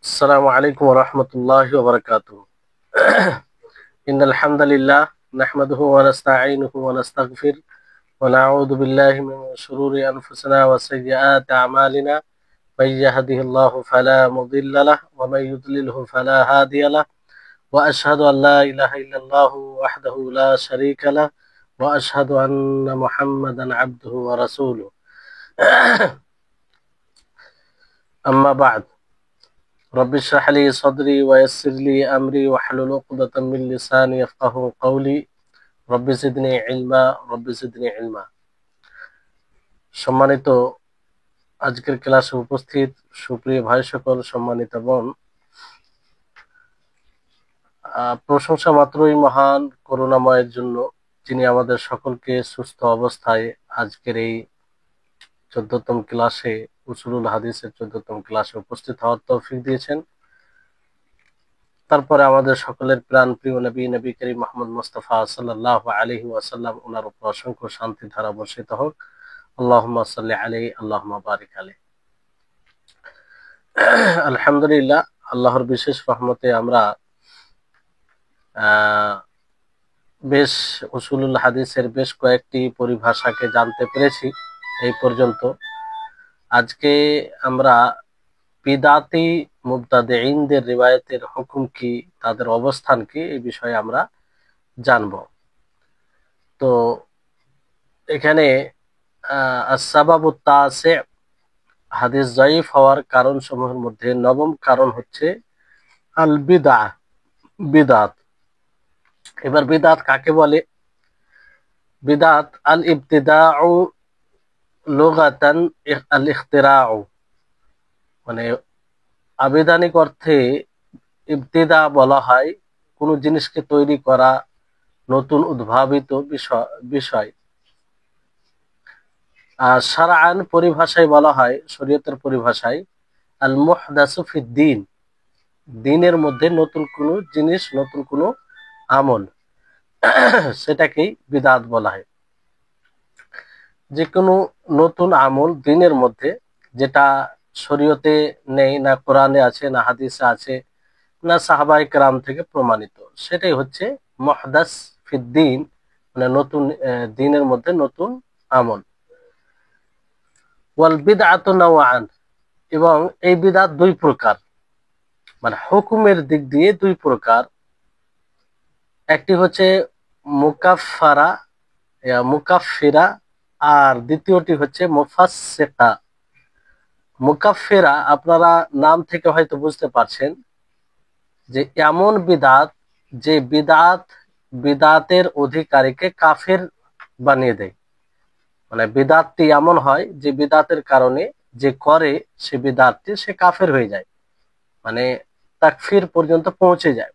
السلام عليكم ورحمة الله وبركاته. إن الحمد لله نحمده ونستعينه ونستغفر ونعوذ بالله من شرور أنفسنا وسيئات أعمالنا من يهده الله فلا مضل له ومن يضلله فلا هادي له وأشهد أن لا إله إلا الله وحده لا شريك له وأشهد أن محمدا عبده ورسوله. أما بعد رب اشرح لي صدري ويسر لي أمري واحلل عقدة من لساني يفقهوا قولي رب زدني علما رب زدني علما। সম্মানিত আজকের ক্লাসে উপস্থিত সুপ্রিয় ভাই সকল, সম্মানিত বোন, প্রশংসা মাত্রই মহান করুণাময়ের জন্য, যিনি আমাদের সকলকে সুস্থ অবস্থায় আজকের এই 14তম ক্লাসে, উসুলুল হাদিসের 14তম ক্লাসে উপস্থিত হওয়ার তৌফিক দিয়েছেন। তারপরে আমাদের সকলের প্রাণ প্রিয় নবী করিম মুহাম্মদ মুস্তাফা সাল্লাল্লাহু আলাইহি ওয়াসাল্লাম, ওনার উপর অসংখ্য শান্তি ধারা বর্ষিত হোক। আল্লাহুম্মা সাল্লি আলাইহি আল্লাহুম্মা বারিক আলাইহি। আলহামদুলিল্লাহ, আল্লাহর বিশেষ রহমতে আমরা বেশ উসুলুল হাদিসের বেশ কয়েকটি পরিভাষাকে জানতে পেরেছি এই পর্যন্ত। আজকে আমরা বিদাতি মুবতাদিঈনদের রিওয়ায়াতের হুকুম কি, তাদের অবস্থান কি, এই বিষয়ে আমরা জানব। তো এখানে আসবাবুত তাসি, হাদিস যায়ীফ হওয়ার কারণ সমূহের মধ্যে 9ম কারণ হচ্ছে আল বিদআত। এবার বিদআত কাকে বলে? বিদআত আল ইবতিদাউ লুগাতান আল ইখতিরাউ, মানে আবিধানিক অর্থে ইবতিদা বলা হয় কোনো জিনিসকে তৈরি করা, নতুন উদ্ভাবিত বিষয়। আর শারআন পরিভাষায় বলা হয়, শরীয়তের পরিভাষায়, আল মুহদাসু ফিদ্দীন, দ্বীনের মধ্যে নতুন কোনো জিনিস, নতুন কোনো আমল, সেটাকেই বিদআত বলা হয়। যে কোনো নতুন আমল দ্বীনের মধ্যে, যেটা শরীয়তে নেই, না কোরআনে আছে, না হাদিসে আছে, না সাহাবায়ে কেরাম থেকে প্রমাণিত, সেটাই হচ্ছে মুহদাস ফিদ্দীন, মানে নতুন দ্বীনের মধ্যে নতুন আমল। ওয়াল বিদআতু নাওআন, এবং এই বিদআত দুই প্রকার, মানে হুকুমের দিক দিয়ে দুই প্রকার। একটি হচ্ছে মুকাফফিরা, আর দ্বিতীয়টি হচ্ছে মুফাসসিকা। মুকাফফিরা আপনারা নাম থেকে হয়তো বুঝতে পারছেন যে এমন বিদআত, যে বিদআতের অধিকারীকে কাফের বানিয়ে দেয়। মানে বিদআতটি এমন হয় যে বিদআতের কারণে যে করে সে বিদআতটি, সে কাফের হয়ে যায়, মানে তাকফির পর্যন্ত পৌঁছে যায়,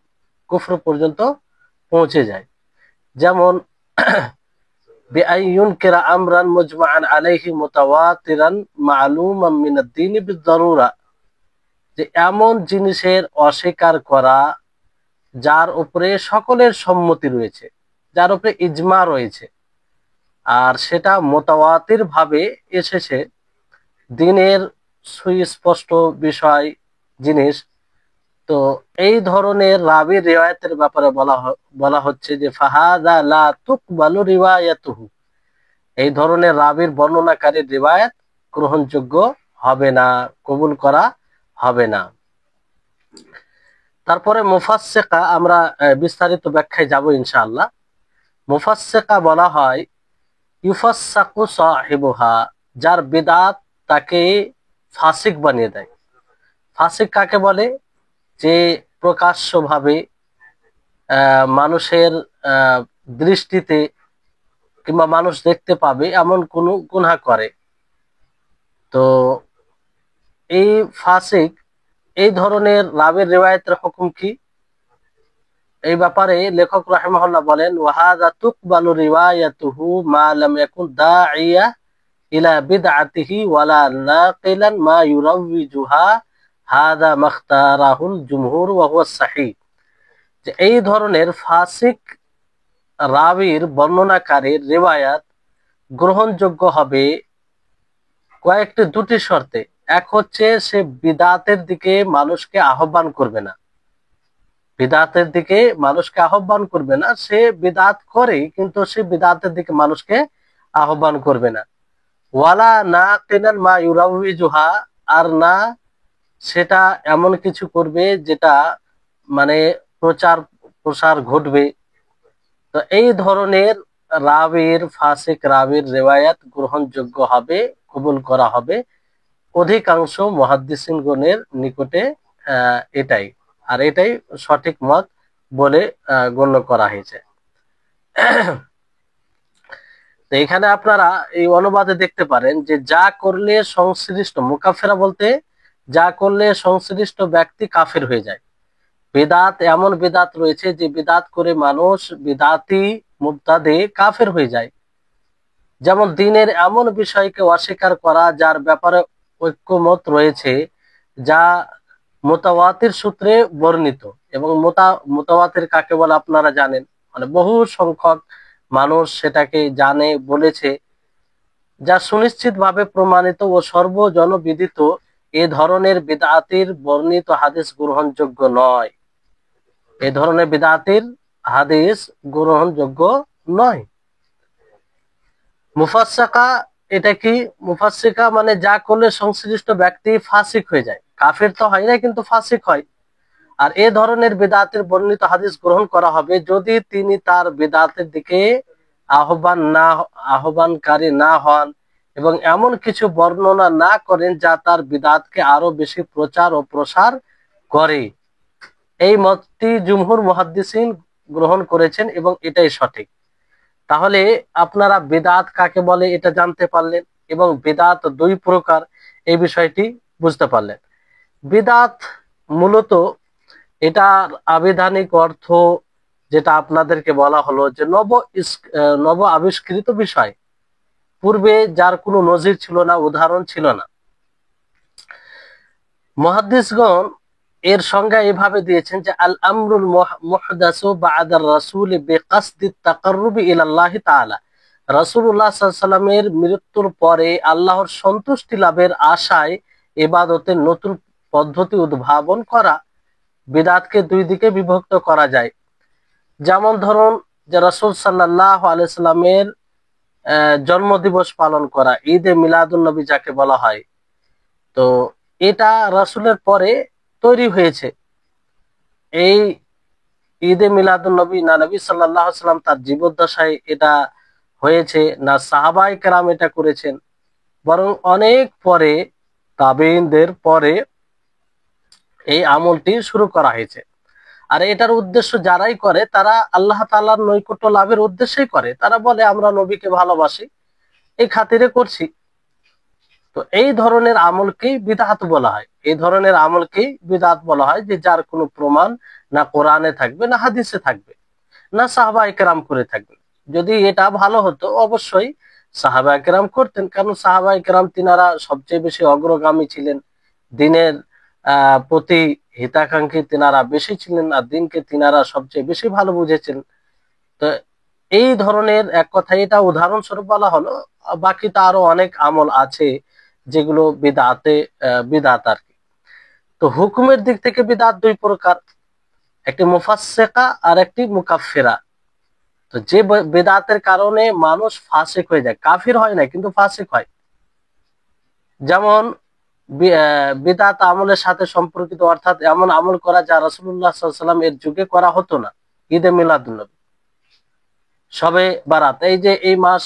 কুফর পর্যন্ত পৌঁছে যায়। যেমন বিআইয়ুনকিরা আমরান মুজমাআন আলাইহি মুতাওয়াতিরান মা'লুমান মিনাদ দ্বীন বিদ-দারুরা, যে এমন জিনিসের অস্বীকার করা যার উপরে সকলের সম্মতি রয়েছে, যার উপরে ইজমা রয়েছে, আর সেটা মুতাওয়াতির ভাবে এসেছে, দ্বীনের সুস্পষ্ট বিষয় জিনিস। তো এই ধরনের রাবীর রিওয়ায়াতের ব্যাপারে বলা হচ্ছে যে ফাহাদা লা তুকবালু রিওয়ায়াতুহু, এই ধরনের রাবীর বর্ণনাকারীর রিওয়ায়াত গ্রহণযোগ্য হবে না, কবুল করা হবে না। তারপরে মুফাসসিকা, আমরা বিস্তারিত ব্যাখ্যায় যাব ইনশাআল্লাহ। মুফাসসিকা বলা হয় ইউফাসসাকু সাহিবুহা, যার বিদআত তাকে ফাসিক বানিয়ে দেয়। ফাসিক কাকে বলে? যে প্রকাশ্যভাবে মানুষের দৃষ্টিতে কিংবা মানুষ দেখতে পাবে এমন কোনো গুনাহ করে। তো এই ফাসিক, এই ধরনের রাবীর রিওয়ায়াতের হুকুম কি, এই ব্যাপারে লেখক রাহিমাহুল্লাহ বলেন ওয়াহাদা তুকবালু রিওয়ায়াতুহু মা লাম ইয়াকুন দাঈয়া ইলা বিদআতিহি ওয়ালা নাকিলান মা ইউরাউইজুহা হাদা মাখতারাহুল জুমহুর ওয়া হুয়া সাহিহ। যে এই ধরনের ফাসিক রাবীর বর্ণনাকারীর রিওয়ায়াত গ্রহণযোগ্য হবে কয়েকটি দুটি শর্তে। এক হচ্ছে সে বিদাতের দিকে মানুষকে আহ্বান করবে না, বিদাতের দিকে মানুষকে আহ্বান করবে না, সে বিদাত করে কিন্তু সে বিদাতের দিকে মানুষকে আহ্বান করবে না। ওয়ালা না কেনাল মা ইউরাউইজুহা, আর না সেটা এমন কিছু করবে যেটা মানে প্রচার প্রসার ঘটবে। তো এই ধরনের রাবির, ফাসিক রাবির রেওয়ায়াত গ্রহণযোগ্য হবে, কবুল করা হবে অধিকাংশ মুহাদ্দিসিনগণের নিকটে। এটাই, আর এটাই সঠিক মত বলে গণ্য করা হয়েছে। তো এখানে আপনারা এই অনুবাদে দেখতে পারেন যে যা করলে সংশ্লিষ্ট, মুকাফেরা বলতে যা করলে সংশ্লিষ্ট ব্যক্তি কাফের হয়ে যায়। বিদাত, এমন বিদাত রয়েছে যে বিদাত করে মানুষ বিদাতি মুবতাদি কাফের হয়ে যায়। যেমন দিনের এমন বিষয়কে অস্বীকার করা যার ব্যাপারে ঐক্যমত রয়েছে, যা মুতাওয়াতির সূত্রে বর্ণিত। এবং মুতাওয়াতির কাকে বলে আপনারা জানেন, মানে বহু সংখ্যক মানুষ সেটাকে জানে, বলেছে, যা সুনিশ্চিতভাবে প্রমাণিত ও সর্বজনবিদিত। এ ধরনের বিদআতির বর্ণিত হাদিস গ্রহণযোগ্য নয়, এ ধরনের বিদআতির হাদিস গ্রহণযোগ্য নয়। মুফাসসাকা, এটা কি? মুফাসসিকা মানে যা করলে সংশ্লিষ্ট ব্যক্তি ফাসিক হয়ে যায়, কাফের তো হয় না কিন্তু ফাসিক হয়। আর এ ধরনের বিদআতের বর্ণিত হাদিস গ্রহণ করা হবে যদি তিনি তার বিদআতের দিকে আহ্বানকারী না হন এবং এমন কিছু বর্ণনা না করেন যা তার বিদআতকে আরো বেশি প্রচার ও প্রসার করে। এই মতটি জুমহুর মুহাদ্দিসিন গ্রহণ করেছেন এবং এটাই সঠিক। তাহলে আপনারা বিদআত কাকে বলে এটা জানতে পারলেন এবং বিদআত দুই প্রকার এই বিষয়টি বুঝতে পারলেন। বিদআত মূলত এটার আবিধানিক অর্থ যেটা আপনাদেরকে বলা হলো যে নব আবিষ্কৃত বিষয়, পূর্বে যার কোনো নজির ছিল না, উদাহরণ ছিল না। মুহাদ্দিসগণ এর সংজ্ঞা এভাবে দিয়েছেন যে আল আমরুল মুহদাসু বা'দার রাসূল বিকাসদিত তাকাররুবি ইলাল্লাহি তাআলা, রাসূলুল্লাহ সাল্লাল্লাহু আলাইহি ওয়াসাল্লামের মৃত্যুর পরে আল্লাহর সন্তুষ্টি লাভের আশায় ইবাদতের নতুন পদ্ধতি উদ্ভাবন করা। বিদআতকে দুই দিকে বিভক্ত করা যায়। যেমন ধরুন যে রাসূল সাল্লাল্লাহু আলাইহি সাল্লামের জন্মদিবস পালন করা, ঈদে মিলাদুন নবী যাকে বলা হয়, তো এটা রাসূলের পরে তৈরি হয়েছে। এই ঈদে মিলাদুন নবী না নবী সাল্লাল্লাহু আলাইহি সাল্লাম তার জীবদ্দশায় এটা হয়েছে, না সাহাবায়ে কেরাম এটা করেছেন, বরং অনেক পরে, তাবেঈনদের পরে এই আমলটি শুরু করা হয়েছে। আর এটার উদ্দেশ্য যারাই করে তারা আল্লাহ তাআলার নৈকট্য লাভের উদ্দেশ্যেই করে। তারা বলে আমরা নবীকে ভালোবাসি, এই খাতিরে করছি। তো এই ধরনের আমলকেই বিদআত বলা হয়, এই ধরনের আমলকেই বিদআত বলা হয় যে যার কোনো প্রমাণ না কোরআনে থাকবে, না হাদিসে থাকবে, না সাহাবায়ে কেরাম করে থাকবে। যদি এটা ভালো হতো অবশ্যই সাহাবায়ে কেরাম করতেন, কারণ সাহাবায়ে কেরাম তিনারা সবচেয়ে বেশি অগ্রগামী ছিলেন, দিনের প্রতি হিতাকাঙ্ক্ষী তিনারা বেশি ছিলেন, আর দিনকে তিনারা সবচেয়ে বেশি ভালো বুঝেছেন। তো এই ধরনের এক কথা এটা উদাহরণস্বরূপ বলা হলো। বাকি তো আরো অনেক আমল আছে যেগুলো বিদআত আর কি। তো হুকুমের দিক থেকে বিদআত দুই প্রকার, একটি মুফাসসিকা আর একটি মুকাফফিরা। তো যে বিদআতের কারণে মানুষ ফাসিক হয়ে যায়, কাফির হয় না কিন্তু ফাসিক হয়, যেমন বিদআত আমলের সাথে সম্পর্কিত, অর্থাৎ এমন আমল করা যা রাসূলুল্লাহ সাল্লাল্লাহু আলাইহি ওয়াসাল্লাম এর যুগে করা হতো না। ঈদে মিলাদুন নবী, শবে বারাত, এই যে এই মাস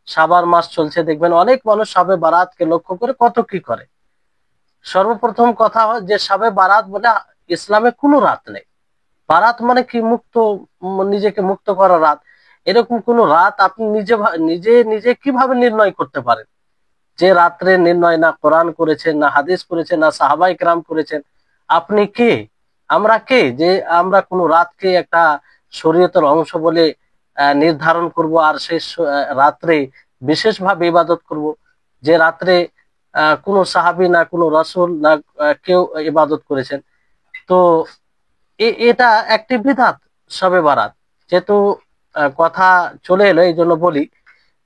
শাবান মাস চলছে, দেখবেন অনেক মানুষ শবে বারাতকে লক্ষ্য করে কত কি করে। সর্বপ্রথম কথা হয় যে শবে বারাত বলে ইসলামে কোনো রাত নেই। বারাত মানে কি? মুক্ত, নিজেকে মুক্ত করা রাত। এরকম কোন রাত আপনি নিজে নিজে কিভাবে নির্ণয় করতে পারেন? যে রাত্রে নির্ণয় না কোরআন করেছেন, না হাদিস করেছেন, না সাহাবায়ে কেরাম করেছেন। আপনি কে? আমরা কে যে আমরা কোন রাতকে একটা শরীয়তের অংশ বলে নির্ধারণ করব আর সেই রাত্রে বিশেষভাবে ইবাদত করব, যে রাত্রে কোন সাহাবী না কোন রাসূল না কেউ ইবাদত করেছেন। তো এটা একটি বিদআত শবে বারাত। যেহেতু কথা চলে এলো এই জন্য বলি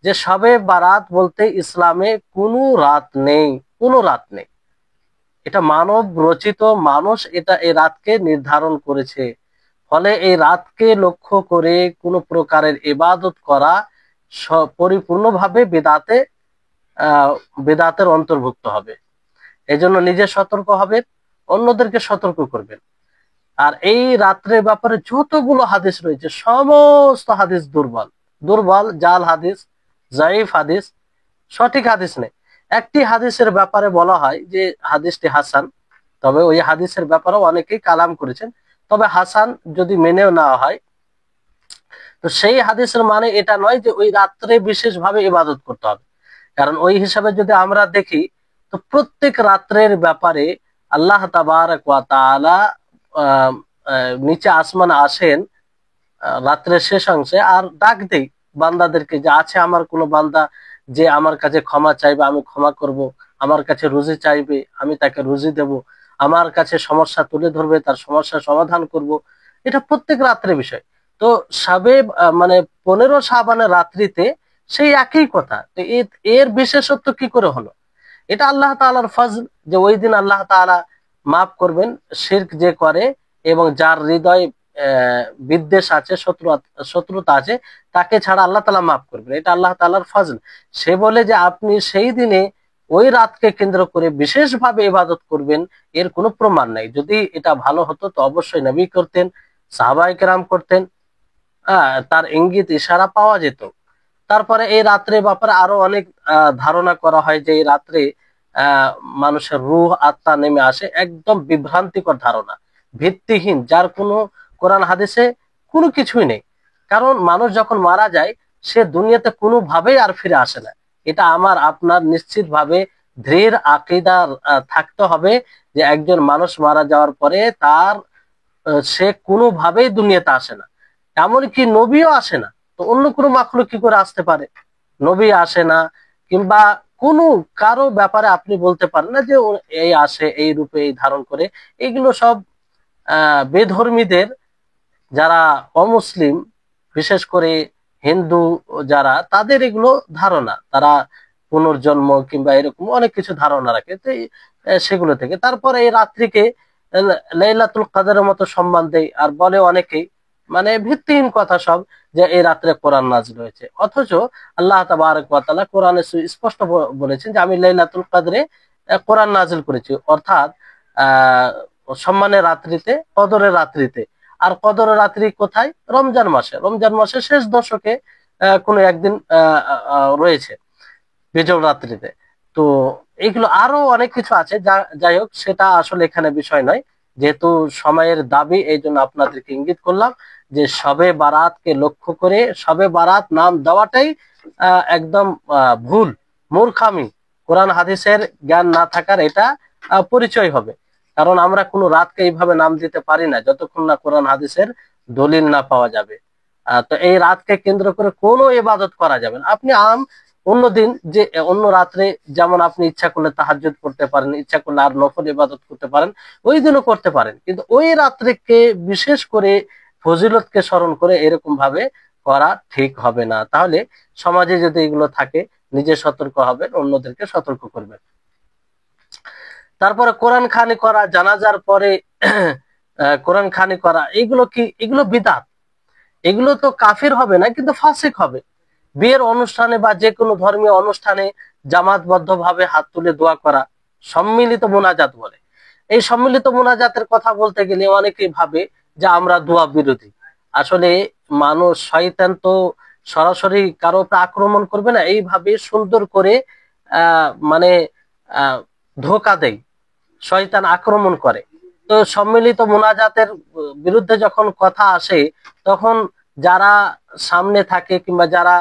যে শবে বারাত বলতে ইসলামে কোনো রাত নেই, কোনো রাত নেই। এটা মানব রচিত, মানুষ এই রাতকে নির্ধারণ করেছে। ফলে এই রাতকে লক্ষ্য করে কোনো প্রকারের ইবাদত করা পরিপূর্ণভাবে বেদাতের অন্তর্ভুক্ত হবে। এই জন্য নিজে সতর্ক হবেন, অন্যদেরকে সতর্ক করবেন। আর এই রাত্রের ব্যাপারে যতগুলো হাদিস রয়েছে সমস্ত হাদিস দুর্বল, জাল হাদিস, জাইফ হাদিস, সঠিক হাদিস নেই। একটি হাদিসের ব্যাপারে বলা হয় যে হাদিসটি হাসান, তবে ওই হাদিসের ব্যাপারেও অনেকেই কালাম করেছেন। তবে হাসান যদি মেনেও নেওয়া হয়, তো সেই হাদিসের মানে এটা নয় যে ওই রাত্রে বিশেষভাবে ইবাদত করতে হবে। কারণ ওই হিসাবে যদি আমরা দেখি, তো প্রত্যেক রাত্রের ব্যাপারে আল্লাহ তাবারক ওয়া তাআলা নিচে আসমানে আসেন রাত্রের শেষ অংশে, আর ডাক দেই বান্দাদেরকে যে আছে আমার কোনো বান্দা যে আমার কাছে ক্ষমা চাইবে, আমি ক্ষমা করব, আমার কাছে রুজি চাইবে, আমি তাকে রুজি দেব, আমার কাছে সমস্যা তুলে ধরবে, তার সমস্যার সমাধান করব। এটা প্রত্যেক রাত্রের বিষয়। তো মানে 15 শাবানের রাত্রিতে সেই একই কথা। তো এর বিশেষত্ব কি করে হলো? এটা আল্লাহ তাআলার ফজল, যে ওই দিন আল্লাহ তাআলা মাফ করবেন শিরক যে করে এবং যার হৃদয়ে বিদ্বেষ আছে, শত্রুতা আছে, তাকে ছাড়া আল্লাহ তাআলা মাফ করবেন। এটা আল্লাহ তাআলার ফজল। সে বলে যে আপনি সেই দিনে ওই রাতকে কেন্দ্র করে বিশেষভাবে ইবাদত করবেন, এর কোনো প্রমাণ নাই। যদি এটা ভালো হতো তো অবশ্যই নবী করতেন, সাহাবায়ে কেরাম করতেন, তার ইঙ্গিত ইশারা পাওয়া যেত। তারপরে এই রাত্রে ব্যাপারে আরো অনেক ধারণা করা হয় যে এই রাত্রে মানুষের রূহ আত্মা নেমে আসে। একদম বিভ্রান্তিকর ধারণা, ভিত্তিহীন, যার কোনো কোরআন হাদিসে কোনো কিছুই নেই। কারণ মানুষ যখন মারা যায় সে দুনিয়াতে কোনোভাবেই আর ফিরে আসে না। এটা আমার আপনার নিশ্চিতভাবে দৃঢ় আকীদা থাকতে হবে যে একজন মানুষ মারা যাওয়ার পরে তার সে কোনোভাবেই দুনিয়াতে আসে না, এমনকি নবীও আসে না। তো অন্য কোনো মাখলুক কি করে আসতে পারে? নবী আসে না, কিংবা কোনো কারো ব্যাপারে আপনি বলতে পারেন না যে এই আসে এই রূপে, এই ধারণ করে। এগুলো সব বেধর্মীদের, যারা অমুসলিম, বিশেষ করে হিন্দু যারা, তাদের এগুলো ধারণা। তারা পুনর্জন্ম কিংবা এরকম অনেক কিছু ধারণা রাখে। তো সেগুলো থেকে তারপরে এই রাত্রিকে লাইলাতুল কদরের মতো সম্মান দেয়, আর বলে অনেকেই, মানে ভিত্তিহীন কথা সব, যে এই রাত্রে কোরআন নাযিল হয়েছে। অথচ আল্লাহ তাবারক ওয়া তাআলা কোরআনে স্পষ্ট বলেছেন যে আমি লাইলাতুল কদরে কোরআন নাযিল করেছি, অর্থাৎ সম্মানের রাত্রিতে, কদরের রাত্রিতে। আর কদরের রাত্রি কোথায়? রমজান মাসে, রমজান মাসের শেষ দশকে কোনো একদিন রয়েছে বিজয় রাত্রিতে। তো এগুলো আরো অনেক কিছু আছে, যাই হোক সেটা আসলে এখানে বিষয় নয়। যেহেতু সময়ের দাবি, এই জন্য আপনাদেরকে ইঙ্গিত করলাম যে শবে বারাতকে লক্ষ্য করে শবে বারাত নাম দেওয়াটাই একদম ভুল, মূর্খামি, কোরআন হাদিসের জ্ঞান না থাকার এটা পরিচয় হবে। কারণ আমরা কোনো রাতকে এইভাবে নাম দিতে পারি না যতক্ষণ না কোরআন হাদিসের দলিল না পাওয়া যাবে। তো এই রাতকে কেন্দ্র করে কোনো ইবাদত করা যাবে না। আপনি অন্য দিন, যে অন্য রাত্রে যেমন আপনি ইচ্ছা করলে তাহাজ্জুদ করতে পারেন, ইচ্ছা করলে আর নফল ইবাদত করতে পারেন, ওই দিনও করতে পারেন, কিন্তু ওই রাত্রিকে বিশেষ করে ফজিলতকে স্মরণ করে এরকম ভাবে করা ঠিক হবে না। তাহলে সমাজে যদি এগুলো থাকে, নিজে সতর্ক হবেন, অন্যদেরকে সতর্ক করবেন। তারপরে কোরআন খানি করা, জানাজার পরে কোরআন খানি করা, এগুলো কি? এগুলো বিদআত। এগুলো তো কাফির হবে না, কিন্তু ফাসিক হবে। বিয়ের অনুষ্ঠানে বা যে কোনো ধর্মীয় অনুষ্ঠানে জামাতবদ্ধ ভাবে হাত তুলে দোয়া করা, সম্মিলিত মোনাজাত বলে। এই সম্মিলিত মোনাজাতের কথা বলতে গেলে অনেকেই ভাবে যে আমরা দোয়া বিরোধী। আসলে মানুষ, শয়তান তো সরাসরি কারো উপর আক্রমণ করবে না, এইভাবে সুন্দর করে মানে ধোঁকা দেয়, শয়তান আক্রমণ করে। তো সম্মিলিত মোনাজাতের বিরুদ্ধে যখন কথা আসে, তখন যারা সামনে থাকে কিংবা যারা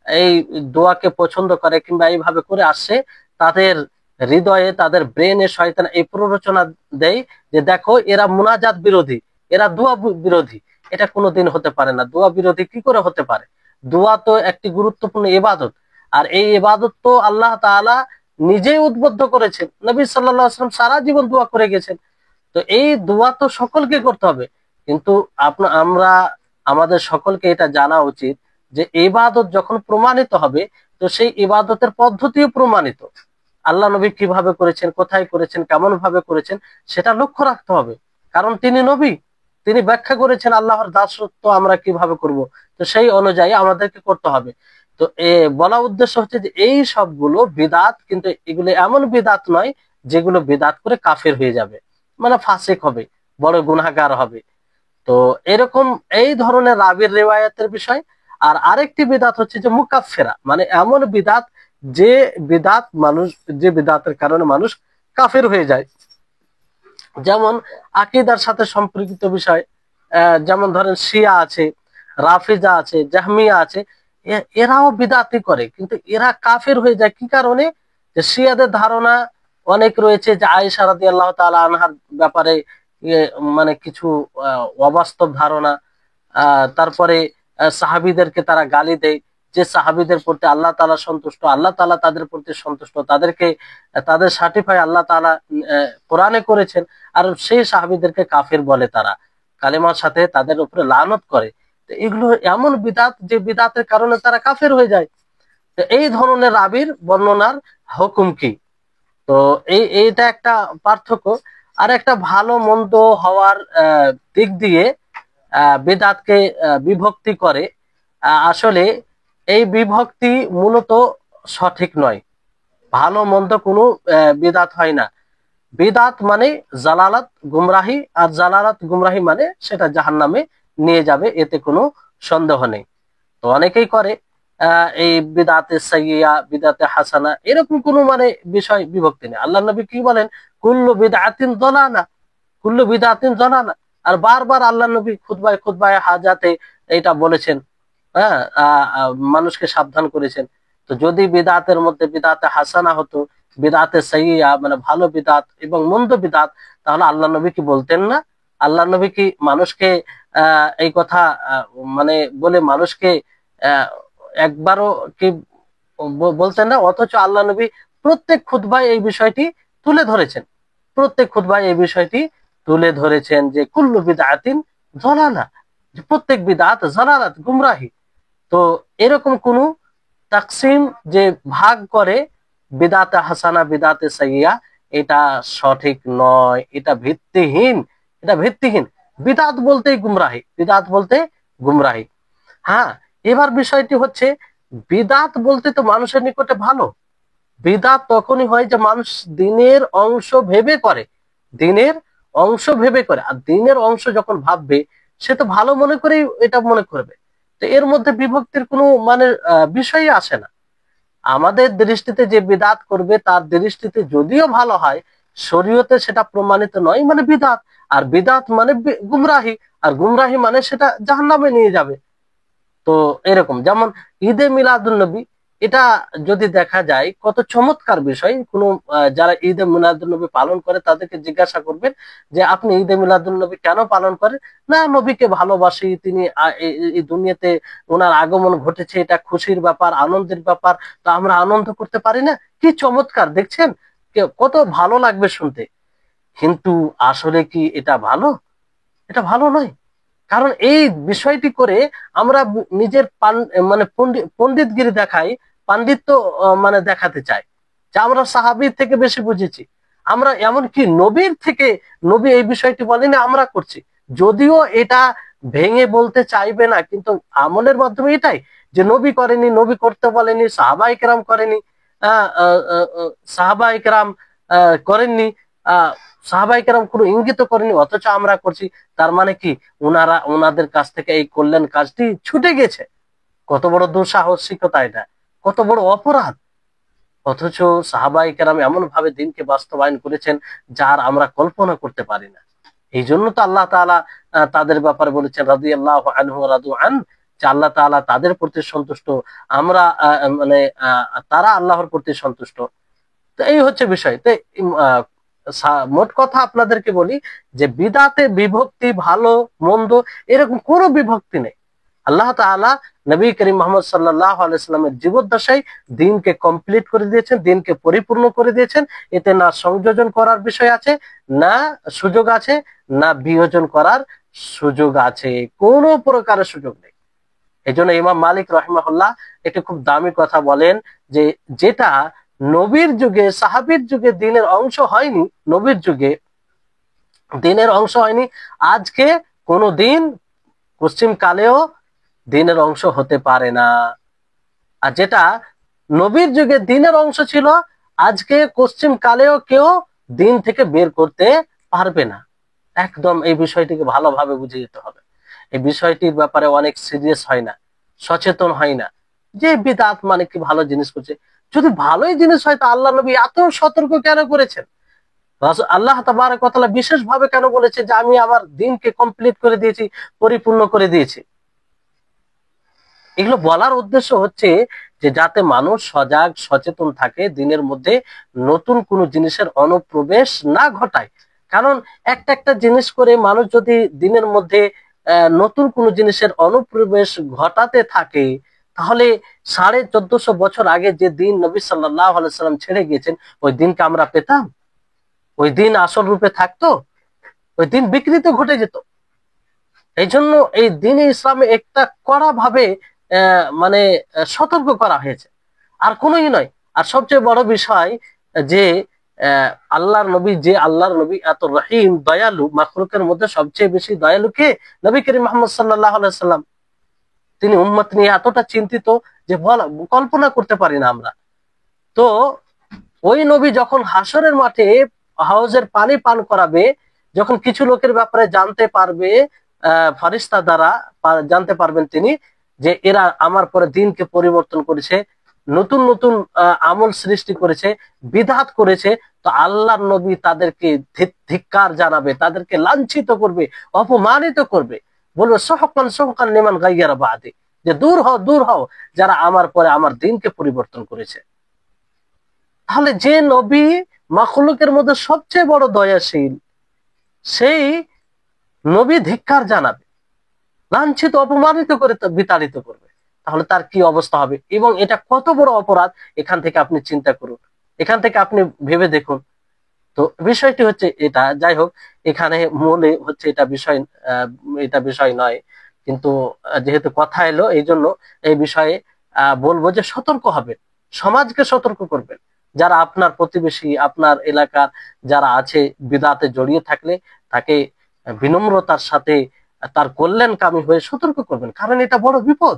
এই দোয়াকে পছন্দ করে কিংবা এইভাবে করে আসছে, তাদের হৃদয়ে, তাদের ব্রেনে শয়তান এই প্ররোচনা দেয় যে দেখো এরা মুনাজাত বিরোধী, এরা দোয়া বিরোধী। এটা কোনোদিন হতে পারে না। দোয়া বিরোধী কি করে হতে পারে? দোয়া তো একটি গুরুত্বপূর্ণ ইবাদত, আর এই ইবাদত তো আল্লাহ তাআলা নিজেই উদ্বুদ্ধ করেছেন। নবী সাল্লাল্লাহু আলাইহি ওয়াসাল্লাম সারা জীবন দোয়া করে গেছেন। তো এই দোয়া তো সকলকে করতে হবে, কিন্তু আমরা, আমাদের সকলকে এটা জানা উচিত যে ইবাদত যখন প্রমাণিত হবে, তো সেই ইবাদতের পদ্ধতিও প্রমাণিত। আল্লাহ নবী কিভাবে করেছেন, কোথায় করেছেন, কেমন ভাবে করেছেন সেটা লক্ষ্য রাখতে হবে। কারণ তিনি নবী, তিনি ব্যাখ্যা করেছেন আল্লাহর দাসত্ব আমরা কিভাবে করব, তো সেই অনুযায়ী আমাদেরকে করতে হবে। তো বলা উদ্দেশ্য হচ্ছে যে এই সবগুলো বিদাত, কিন্তু এগুলো এমন বিদাত নয় যেগুলো বিদাত করে কাফের হয়ে যাবে, মানে ফাসিক হবে, বড় গুনাহগার হবে। তো এরকম এই ধরনের রাবির রিওয়ায়াতের বিষয়। আর আরেকটি বিদাত হচ্ছে যে মুকাফফিরা, মানে এমন বিদাত যে বিদাত মানুষ, যে বিদাতের কারণে মানুষ কাফের হয়ে যায়। যেমন আকীদার সাথে সম্পর্কিত বিষয়, যেমন ধরেন শিয়া আছে, রাফিজা আছে, জাহমিয়া আছে, এরাও বিদাতি করে, কিন্তু এরা কাফের হয়ে যায় কি কারণে? যে শিয়াদের ধারণা অনেক রয়েছে যে আয়েশা রাদিয়াল্লাহু তাআলা আনহার ব্যাপারে মানে কিছু অবাস্তব ধারণা। তারপরে সাহাবীদেরকে তারা গালি দেয়, যে সাহাবীদের প্রতি আল্লাহ তাআলা সন্তুষ্ট, আল্লাহ তাআলা তাদের প্রতি সন্তুষ্ট, তাদেরকে তাদের সার্টিফাই আল্লাহ তাআলা কোরআনে করেছেন, আর সেই সাহাবীদেরকে কাফের বলে, তারা কালেমার সাথে তাদের উপরে লানত করে। তো এগুলো এমন বিদাত যে বিদাতের কারণে তারা কাফের হয়ে যায়। তো এই ধরনের রাবির বর্ণনার হুকুম কি? তো এইটা একটা পার্থক্য। আর একটা ভালো মন্দ হওয়ার দিক দিয়ে বেদাতকে বিভক্তি করে, আসলে এই বিভক্তি মূলত সঠিক নয়। ভালো মন্দ কোনো বিদাত হয় না। বিদাত মানে জালালাত গুমরাহি, আর জালালাত গুমরাহি মানে সেটা জাহান্নামে নিয়ে যাবে, এতে কোনো সন্দেহ নেই। তো অনেকেই করে এই বিদাতে সাইয়্যিয়া, বিদাতে হাসানা, এরকম কোনো মানে বিষয় বিভক্তি নেই। আল্লাহ নবী কি বলেন? কুল্লু বিদআতিন যালালা, কুল্লু বিদআতিন যালালা। আর বারবার আল্লাহ নবী খুতবায় খুতবায় হাজাতে এটা বলেছেন, হ্যাঁ, মানুষকে সাবধান করেছেন। তো যদি বিদাতের মধ্যে বিদাতে হাসানা হতো, বিদাতে সাইয়্যিয়া মানে ভালো বিদাত এবং মন্দ বিদাত, তাহলে আল্লাহ নবী কি বলতেন না? আল্লাহ নবী কি মানুষকে এই কথা মানে বলে মানুষকে আহ একবারও কি বলতেন না? অথচ আল্লাহ নবী প্রত্যেক খুতবায় এই বিষয়টি তুলে ধরেছেন, প্রত্যেক খুতবায় এই বিষয়টি তুলে ধরেছেন যে কুল্লু বিদআতিন যালালা, যে প্রত্যেক বিদআত জালালাত, গুমরাহি। তো এরকম কোন তাকসিম যে ভাগ করে বিদাতে হাসানা বিদাতে সাইয়্যিয়া, এটা সঠিক নয়, এটা ভিত্তিহীন, এটা ভিত্তিহীন। বিদাত বলতেই গুমরাহি, বিদাত বলতে গুমরাহি। হ্যাঁ, এবার বিষয়টি হচ্ছে বিদাত বলতে তো মানুষের নিকটে ভালো। বিদাত তখনই হয় যে মানুষ দিনের অংশ ভেবে করে, দিনের অংশ ভেবে করে। আর দিনের অংশ যখন ভাববে, সে তো ভালো মনে করেই এটা মনে করবে। তো এর মধ্যে বিভক্তির কোনো মানে বিষয়ই আসে না। আমাদের দৃষ্টিতে যে বিদাত করবে তার দৃষ্টিতে যদিও ভালো হয়, শরীয়তে সেটা প্রমাণিত নয়, মানে বিদাত। আর বিদাত মানে গুমরাহি, আর গুমরাহি মানে সেটা জাহান্নামে নিয়ে যাবে। তো এরকম যেমন ঈদে মিলাদুন নবী, এটা যদি দেখা যায় কত চমৎকার বিষয়। কোন যারা ঈদে মিলাদুন নবী পালন করে তাদেরকে জিজ্ঞাসা করবেন যে আপনি ঈদে মিলাদুন নবী কেন পালন করেন? না, নবীকে ভালোবাসি, তিনি এই দুনিয়াতে ওনার আগমন ঘটেছে, এটা খুশির ব্যাপার, আনন্দের ব্যাপার, তো আমরা আনন্দ করতে পারি না। কি চমৎকার, দেখছেন কত ভালো লাগবে শুনতে। কিন্তু আসলে কি এটা ভালো? এটা ভালো নয়। কারণ এই বিষয়টি করে আমরা নিজের মানে পণ্ডিতগিরি দেখাই, পাণ্ডিত্য মানে দেখাতে চাই যে আমরা সাহাবীর থেকে বেশি বুঝেছি। আমরা এমনকি নবীর থেকে, নবী এই বিষয়টি বলেনি, আমরা করছি। যদিও এটা ভেঙে বলতে চাইবে না, কিন্তু আমলের মাধ্যমে এটাই যে নবী করেনি, নবী করতে বলেনি, সাহাবায়ে কেরাম করেনি, সাহাবায়ে কেরাম করেননি, সাহাবায়ে কেরাম কোনো ইঙ্গিত করেনি, অথচ আমরা করছি। তার মানে কি ওনারা, ওনাদের কাছ থেকে এই কল্যাণ কাজটি ছুটে গেছে। কত বড় দুঃসাহসিকতা এটা, কত বড় অপরাধ। অথচ সাহাবায়ে কেরাম এমন ভাবে দিনকে বাস্তবায়ন করেছেন যার আমরা কল্পনা করতে পারি না। এই জন্য তো আল্লাহ তাআলা তাদের ব্যাপারে বলেছেন রাদিয়াল্লাহু আনহু ওয়া রাদু আন, যে আল্লাহ তাআলা তাদের প্রতি সন্তুষ্ট, আমরা মানে তারা আল্লাহর প্রতি সন্তুষ্ট। তো এই হচ্ছে বিষয়। তো মোট কথা আপনাদেরকে বলি যে বিদাতে বিভক্তি, ভালো মন্দ এরকম কোনো বিভক্তি নেই। আল্লাহ তাআলা নবী করিম মুহাম্মদ সাল্লাল্লাহু আলাইহি সাল্লামের জীবদ্দশায় দ্বীনকে কমপ্লিট করে দিয়েছেন, দ্বীনকে পরিপূর্ণ করে দিয়েছেন। এতে না সংযোজন করার বিষয় আছে, না সুযোগ আছে, না বিয়োজন করার সুযোগ আছে, কোনো প্রকারের সুযোগ নেই। এই জন্য ইমাম মালিক রাহিমাহুল্লাহ একটি খুব দামি কথা বলেন যে যেটা নবীর যুগে সাহাবীর যুগে দিনের অংশ হয়নি, নবীর যুগে দিনের অংশ হয়নি, আজকে কোনো দিন পশ্চিম কালেও দিনের অংশ হতে পারে না। আর যেটা নবীর যুগে দিনের অংশ ছিল, আজকে পশ্চিম কালেও কেউ দিন থেকে বের করতে পারবে না। একদম এই বিষয়টিকে ভালোভাবে বুঝে যেতে হবে। এই বিষয়টির ব্যাপারে অনেক সিরিয়াস হয় না, সচেতন হয় না, যে বিদআত মানে কি ভালো জিনিস করছে। যদি ভালোই জিনিস হয় তা আল্লাহ নবী এত সতর্ক কেন করেছেন? আল্লাহ তাবারক ওয়া তাআলা বিশেষ ভাবে কেন বলেছে যে আমি আমার দিনকে কমপ্লিট করে দিয়েছি, পরিপূর্ণ করে দিয়েছি? এগুলো বলার উদ্দেশ্য হচ্ছে যে যাতে মানুষ সজাগ সচেতন থাকে, দিনের মধ্যে নতুন কোনো জিনিসের অনুপ্রবেশ না ঘটায়। কারণ একটা একটা জিনিস করে মানুষ যদি দিনের মধ্যে নতুন কোনো জিনিসের অনুপ্রবেশ ঘটাতে থাকে, তাহলে 1450 বছর আগে যে দিন নবী সাল্লাল্লাহু আলাইহি সাল্লাম ছেড়ে গিয়েছেন, ওই দিনকে আমরা পেতাম? ওই দিন আসল রূপে থাকতো? ওই দিন বিকৃত ঘটে যেত। এই জন্য এই দ্বীনে ইসলামে একটা কড়া ভাবে মানে সতর্ক করা হয়েছে, আর কোনোই নয়। আর সবচেয়ে বড় বিষয় যে আল্লাহর নবী এত রহিম, দয়ালু, মাখলুকের মধ্যে সবচেয়ে বেশি দয়ালু কে? নবী করিম মুহাম্মদ সাল্লাল্লাহু আলাইহি সাল্লাম। তিনি উম্মত নিয়ে এতটা চিন্তিত যে কল্পনা করতে পারি না আমরা। তো ওই নবী যখন হাসরের মাঠে হাউজের পানি পান করাবে, যখন কিছু লোকের ব্যাপারে জানতে পারবে, ফারিস্তা দ্বারা জানতে পারবেন তিনি যে এরা আমার পরে দিনকে পরিবর্তন করেছে, নতুন নতুন আমল সৃষ্টি করেছে, বিদআত করেছে, তো আল্লাহর নবী তাদেরকে ধিক্কার জানাবে, তাদেরকে লাঞ্ছিত করবে, অপমানিত করবে, বলবে সহকান সহকান লিমান গায়্যারা বাদি, যে দূর হও যারা আমার পরে আমার দিনকে পরিবর্তন করেছে। তাহলে যে নবী মাখলুকের মধ্যে সবচেয়ে বড় দয়াশীল, সেই নবী ধিক্কার জানাবে, লাঞ্ছিত অপমানিত করে বিতাড়িত করবে, তাহলে তার কি অবস্থা হবে? এবং এটা কত বড় অপরাধ, এখান থেকে আপনি চিন্তা করুন, এখান থেকে আপনি ভেবে দেখুন। তো বিষয়টি হচ্ছে এটা। যাই হোক, এখানে মূলে হচ্ছে এটা বিষয় নয়, কিন্তু যেহেতু কথা এলো এই জন্য এই বিষয়ে বলবো যে সতর্ক হবেন, সমাজকে সতর্ক করবেন। যারা আপনার প্রতিবেশী, আপনার এলাকার যারা আছে, বিদআতে জড়িয়ে থাকলে তাকে বিনম্রতার সাথে তার কল্যাণকামী হয়ে সতর্ক করবেন। কারণ এটা বড় বিপদ,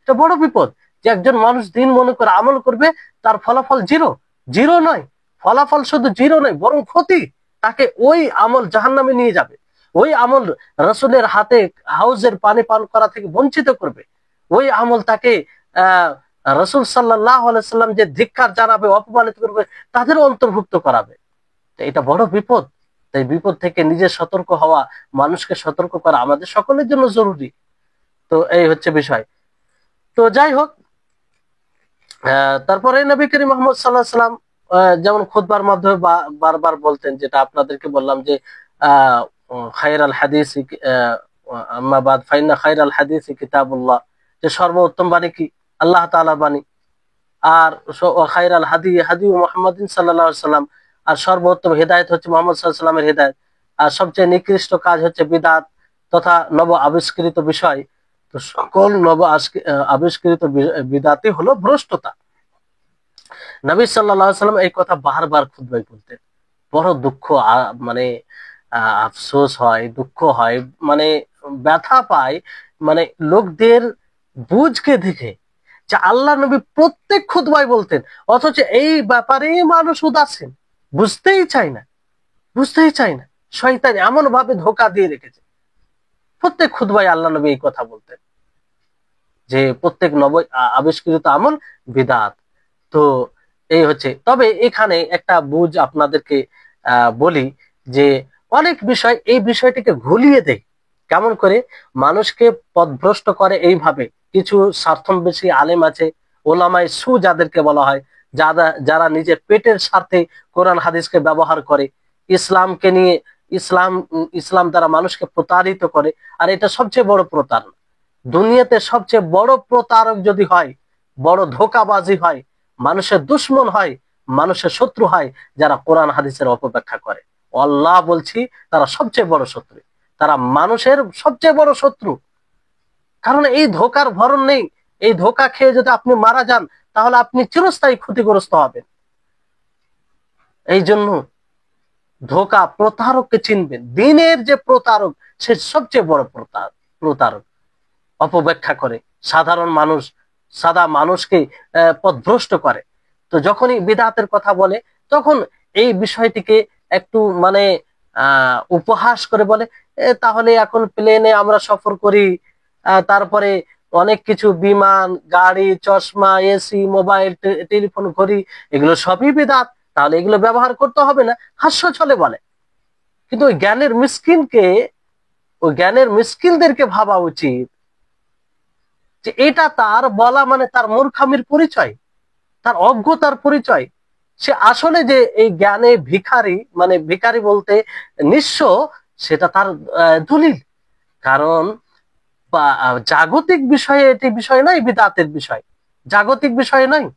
এটা বড় বিপদ যে একজন মানুষ দিন মনে করে আমল করবে, তার ফলাফল জিরো। জিরো নয়, ফলাফল শুধু জিরো নয়, বরং ক্ষতি। তাকে ওই আমল জাহান্নামে নিয়ে যাবে, ওই আমল রাসূলের হাতে হাউজের পানি পান করা থেকে বঞ্চিত করবে, ওই আমল তাকে রাসূল সাল্লাল্লাহু আলাইহি সাল্লাম যে ধিক্কার জানাবে, অপমানিত করবে, তাদের অন্তর্ভুক্ত করাবে। এটা বড় বিপদ। তাই বিপদ থেকে নিজে সতর্ক হওয়া, মানুষকে সতর্ক করা আমাদের সকলের জন্য জরুরি। তো এই হচ্ছে বিষয়। তো যাই হোক, তারপরে নবী করিম মুহাম্মদ সাল্লাল্লাহু আলাইহি সাল্লাম যেমন খুতবার মাধ্যমে বারবার বলতেন, যেটা আপনাদেরকে বললাম যে খায়রাল হাদিস আম্মা বাদ ফাইন্না খায়রাল হাদিস কিতাবুল্লাহ, যে সর্বোত্তম বাণী কি? আল্লাহ তাআলার বাণী। আর খায়রাল হাদি মুহাম্মাদিন সাল্লাল্লাহু আলাইহি সাল্লাম, আর সর্বোত্তম হেদায়েত হচ্ছে মুহাম্মদ সাল্লাল্লাহু আলাইহি সাল্লামের হেদায়েত। আর সবচেয়ে নিকৃষ্ট কাজ হচ্ছে বিদআত তথা নব আবিষ্কৃত বিষয়। তো সকল নব আবিষ্কৃত বিদআতই হলো ভ্রষ্টতা। নবী সাল্লাল্লাহু আলাইহি সাল্লাম এই কথা বারবার খুতবায় বলতেন। বড় দুঃখ, মানে আফসোস হয়, দুঃখ হয়, মানে ব্যথা পায়, মানে লোকদের বুঝকে দেখে যে আল্লাহ নবী প্রত্যেক খুতবায় বলতেন, অথচ এই ব্যাপারে মানুষ উদাসীন, বুঝতেই চায় না, বুঝতেই চায় না। শয়তান এমন ভাবে ধোঁকা দিয়ে রেখেছে। প্রত্যেক খুতবায় আল্লাহ নবী এই কথা বলতেন যে প্রত্যেক আবিষ্কৃত আমল বিদআত। তো এই হচ্ছে। তবে এখানে একটা বুঝ আপনাদেরকে বলি যে অনেক বিষয় এই বিষয়টিকে ঘুলিয়ে দেয়। কেমন করে? মানুষকে পথভ্রষ্ট করে এইভাবে। কিছু স্বার্থন্বেষী আলেম আছে, ওলামায়ে সু যাদেরকে বলা হয়, যারা নিজের পেটের স্বার্থে কোরআন হাদিসকে ব্যবহার করে, ইসলামকে নিয়ে ইসলাম দ্বারা মানুষকে প্রতারিত করে। আর এটা সবচেয়ে বড় প্রতারণা দুনিয়াতে। সবচেয়ে বড় প্রতারক যদি হয়, বড় ধোঁকাবাজি হয়, মানুষের দুশ্মন হয়, মানুষের শত্রু হয়, যারা কোরআন হাদিসের অপব্যাখ্যা করে। আল্লাহ বলছি, তারা সবচেয়ে বড় শত্রু, তারা মানুষের সবচেয়ে বড় শত্রু। কারণ এই ধোঁকার ভরণ নেই। এই ধোঁকা খেয়ে যদি আপনি মারা যান, তাহলে আপনি চিরস্থায়ী ক্ষতিগ্রস্ত হবেন। এই জন্য ধোঁকা, প্রতারককে চিনবেন। দিনের যে প্রতারক, সে সবচেয়ে বড় প্রতারক। অপব্যাখ্যা করে সাধারণ মানুষ, সাদা মানুষকে পথভ্রষ্ট করে। তো যখনই বিদআতের কথা বলে, তখন এই বিষয়টিকে একটু মানে উপহাস করে বলে, তাহলে এখন প্লেনে আমরা সফর করি, তারপরে অনেক কিছু, বিমান, গাড়ি, চশমা, এসি, মোবাইল, টেলিফোন, ঘড়ি, এগুলো সবই বিদআত, তাহলে এগুলো ব্যবহার করতে হবে না, হাস্য ছলে বলে। কিন্তু ওই জ্ঞানের মিসকিনদেরকে ভাবা উচিত যে এটা তার বলা মানে তার মূর্খামির পরিচয়, তার অজ্ঞতার পরিচয়। সে আসলে যে এই জ্ঞানে ভিখারি, মানে ভিখারি বলতে নিঃস্ব, সেটা তার দলিল। কারণ জাগতিক বিষয়ে এটি বিষয় নয়, বিদআতের বিষয় জাগতিক বিষয় নয়,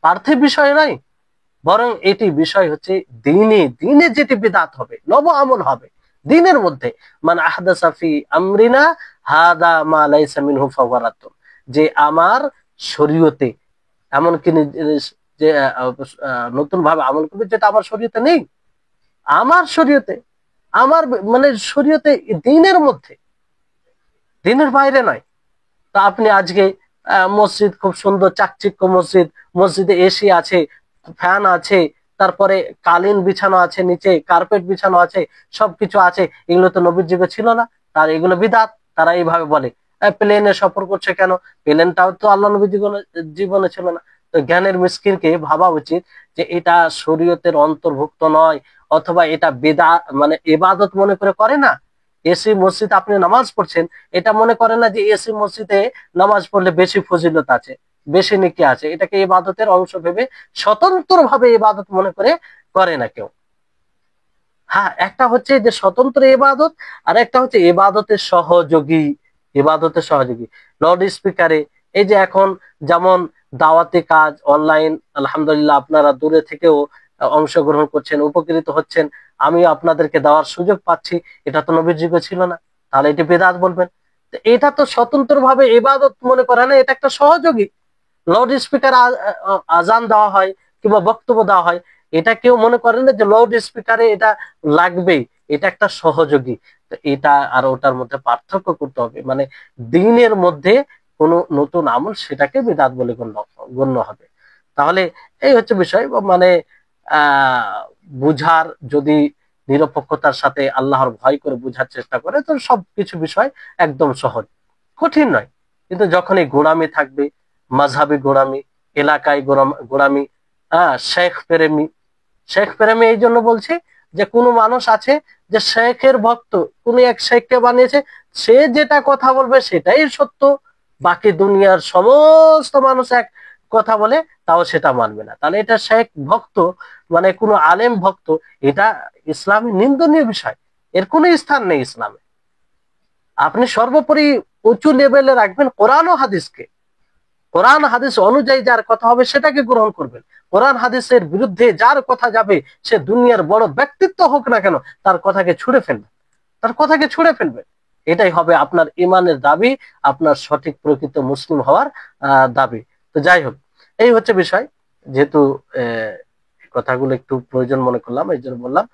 পার্থিব বিষয় নয়, বরং এটি বিষয় হচ্ছে দিনে দিনে যেটি বিদআত হবে, নব আমল হবে দিনের মধ্যে। মান আহদাসা ফি আমরিনা হাদা মা লাইসা মিনহু ফাহুয়া রাদ্দুন, যে আমার শরীয়তে এমন কি যে নতুন ভাবে আমল করবে যেটা আমার শরীয়তে নেই, আমার শরীয়তে, আমার মানে শরীয়তে, দিনের মধ্যে, দিনের বাইরে নয়। তা আপনি আজকে মসজিদ খুব সুন্দর চাকচিক্য মসজিদ, মসজিদে এসি আছে, ফ্যান আছে, তারপরে কালীন বিছানো আছে, নিচে কার্পেট বিছানো আছে, সবকিছু আছে, এগুলো তো নবীর যুগে ছিল না, তার এগুলো বিদআত। তারা এইভাবে বলে। প্লেনে সফর করছে কেন? প্লেনটাও তো আল্লাহ নবীর জীবনে ছিল না। তো জ্ঞানের মিসকিনকে ভাবা উচিত যে এটা শরীয়তের অন্তর্ভুক্ত নয়, অথবা এটা বেদা মানে ইবাদত মনে করে না। এসি মসজিদ আপনি নামাজ পড়ছেন, এটা মনে করে না যে এসি মসজিদে নামাজ পড়লে বেশি ফজিলত আছে, বেশি নেকি আছে, এটাকে ইবাদতের অংশ ভেবে স্বতন্ত্র ভাবে ইবাদত মনে করে না কেউ। হ্যাঁ, একটা হচ্ছে যে স্বতন্ত্র ইবাদত, আর একটা হচ্ছে ইবাদতের সহযোগী। ইবাদতের সহযোগী লাউড স্পিকারে, এই যে এখন যেমন দাওয়াতি কাজ অনলাইন, আলহামদুলিল্লাহ আপনারা দূরে থেকেও অংশগ্রহণ করছেন, উপকৃত হচ্ছেন, আমিও আপনাদেরকে দেওয়ার সুযোগ পাচ্ছি, এটা তো নবীর যুগে ছিল না, তাহলে এটি বেদাত বলবেন? তো এটা তো স্বতন্ত্র ভাবে ইবাদত মনে করে না, এটা একটা সহযোগী। লাউড স্পিকার আজান দেওয়া হয় কিংবা বক্তব্য দেওয়া হয়, এটা কেউ মনে করে না যে লাউড স্পিকারে এটা লাগবেই, এটা একটা সহযোগী। তো এটা আর ওটার মধ্যে পার্থক্য করতে হবে, মানে দিনের মধ্যে কোন নতুন আমল, সেটাকে বিদআত বলে গণ্য হবে। তাহলে এই হচ্ছে বিষয়, মানে বুঝার, যদি নিরপেক্ষতার সাথে আল্লাহর ভয় করে বুঝার চেষ্টা করে, তো সবকিছু বিষয় একদম সহজ, কঠিন নয়। কিন্তু যখন এই গোড়ামি থাকবে, মাঝহাবি গোড়ামি, এলাকায় গোড়ামি, শেখ প্রেমী এই জন্য বলছি যে কোনো মানুষ আছে যে শেখের ভক্ত, কোন এক শেখকে বানিয়েছে, সে যেটা কথা বলবে সেটাই সত্য, বাকি দুনিয়ার সমস্ত মানুষ এক কথা বলে তাও সেটা মানবে না, তাহলে এটা শেখ ভক্ত, মানে কোনো আলেম ভক্ত, এটা ইসলামে নিন্দনীয় বিষয়, এর কোনো স্থান নেই ইসলামে। আপনি সর্বোপরি উঁচু লেভেলে রাখবেন কোরআন ও হাদিসকে, কোরআন হাদিস অনুযায়ী যার কথা হবে সেটাকে গ্রহণ করবেন। কোরআন হাদিসের বিরুদ্ধে যার কথা যাবে, সে দুনিয়ার বড় ব্যক্তিত্ব হোক না কেন, তার কথাকে ছুঁড়ে ফেলবেন, তার কথাকে ছুঁড়ে ফেলবেন। এটাই হবে আপনার ইমানের দাবি, আপনার সঠিক প্রকৃত মুসলিম হওয়ার দাবি। তো যাই হোক, এই হচ্ছে বিষয়। যেহেতু কথাগুলো একটু প্রয়োজন মনে করলাম, এই জন্য বললাম।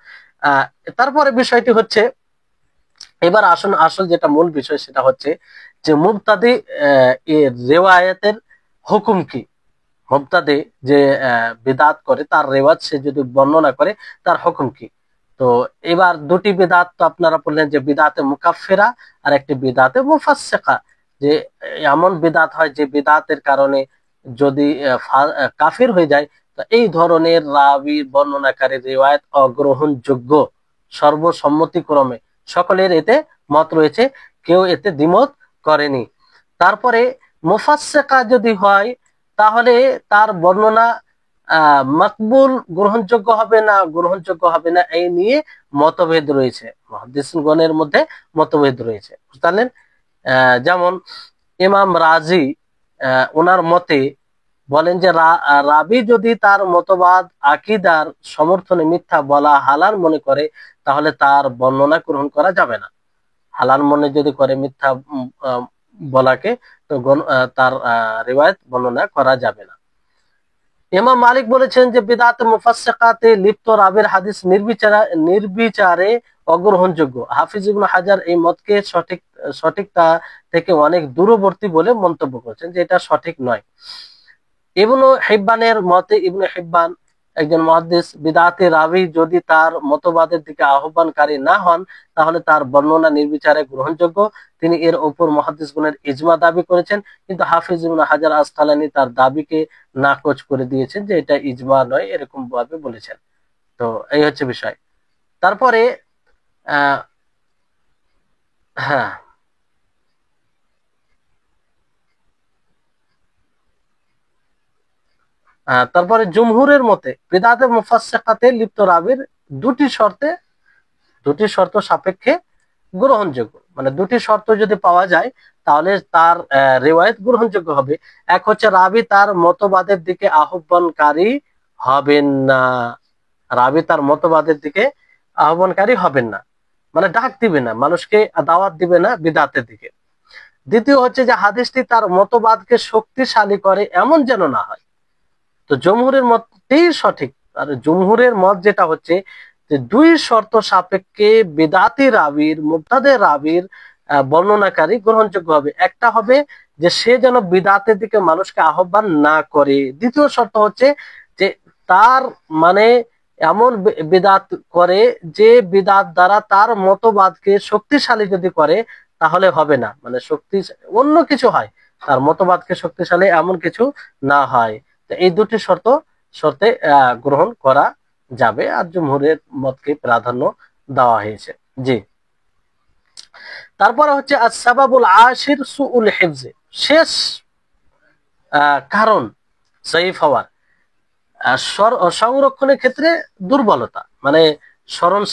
তারপরে বিষয়টি হচ্ছে, এবার আসুন আসল যেটা মূল বিষয়, সেটা হচ্ছে যে মুবতাদি এর রেওয়ায়াতের হুকুম কি। মুবতাদি যে বিদআত করে, তার রেওয়াজ সে যদি বর্ণনা করে, তার হুকুম কি। তো এবার দুটি বিদআত তো আপনারা বললেন, যে বিদআতে মুকাফফিরা আর একটি বিদআতে মুফাসসিকা। যে এমন বিদআত হয় যে বিদআতের কারণে যদি কাফির হয়ে যায়, তো এই ধরনের রাবী বর্ণনাকারী রিওয়ায়াত অগ্রহণযোগ্য, সর্বসম্মতিক্রমে সকলের এতে মত রয়েছে, কেউ এতে দ্বিমত করেনি। তারপরে মুফাসসিকা যদি হয়, তাহলে তার বর্ণনা মাকবুল, গ্রহণযোগ্য হবে না গ্রহণযোগ্য হবে না, এই নিয়ে মতভেদ রয়েছে, মুহাদ্দিসগণের মধ্যে মতভেদ রয়েছে, বুঝলেন? যেমন ইমাম রাজি ওনার মতে বলেন যে রাবি যদি তার মতবাদ আকীদার সমর্থনে মিথ্যা বলা হালাল মনে করে, তাহলে তার বর্ণনা গ্রহণ করা যাবে না। হালাল মনে যদি করে মিথ্যা বলাকে, তো তার রিওয়ায়াত বর্ণনা করা যাবে না। ইমাম মালিক বলেছেন যে বিদআতে মুফাসসিকাতে লিপ্ত রাবির হাদিস নির্বিচারে অগ্রহণযোগ্য। হাফিজ ইবনে হাজার এই মতকে সঠিকতা থেকে অনেক দূরবর্তী বলে মন্তব্য করেছেন, যে এটা সঠিক নয়। ইবনু হিব্বানের মতে, ইবনু হিব্বান একজন মুহাদ্দিস, বিদআতে রাবি যদি তার মতবাদের দিকে আহ্বানকারী না হন তাহলে তার বর্ণনা নির্বিচারে গ্রহণযোগ্য। তিনি এর উপর মুহাদ্দিসগণের ইজমা দাবি করেছেন, কিন্তু হাফিজ ইবনে হাজার আসকালানী তার দাবিকে নাকচ করে দিয়েছেন, যে এটা ইজমা নয়, এরকম ভাবে বলেছেন। তো এই হচ্ছে বিষয়। তারপরে আহ হ্যাঁ, তারপরে জুমহুরের মতে বিদআতে মুফাসসিকাতে লিপ্ত রাবির দুটি শর্ত সাপেক্ষে গ্রহণযোগ্য। মানে দুটি শর্ত যদি পাওয়া যায় তাহলে তার রিওয়ায়াত গ্রহণযোগ্য হবে। এক হচ্ছে রাবি তার মতবাদের দিকে আহ্বানকারী হবেন না, রাবি তার মতবাদের দিকে আহ্বানকারী হবেন না, মানে ডাক দিবে না, মানুষকে দাওয়াত দিবে না বিদআতের দিকে। দ্বিতীয় হচ্ছে যে হাদিসটি তার মতবাদকে শক্তিশালী করে এমন যেন না হয়। তো জমহুরের মতই সঠিক। আর জমহুরের মত যেটা হচ্ছে যে দুই শর্ত সাপেক্ষে বিদআতি রাবির, মুবতাদি রাবির বর্ণনাকারী গ্রহণযোগ্য হবে। একটা হবে যে সে যেন বিদআতের দিকে মানুষকে আহ্বান না করে। দ্বিতীয় শর্ত হচ্ছে যে তার মানে এমন বিদআত করে যে বিদআত দ্বারা তার মতবাদকে শক্তিশালী যদি করে তাহলে হবে না, মানে শক্তি অন্য কিছু হয়, তার মতবাদকে শক্তিশালী এমন কিছু না হয়। এই দুটি শর্তে গ্রহণ করা যাবে, আর জমহুরের মতকে প্রাধান্য দেওয়া হয়েছে। জি। তারপরে হচ্ছে আসবাবুল আশির সুউল হিফজ, শেষ কারণ জয়ীফ হওয়ার, সংরক্ষণের ক্ষেত্রে দুর্বলতা, মানে স্মরণ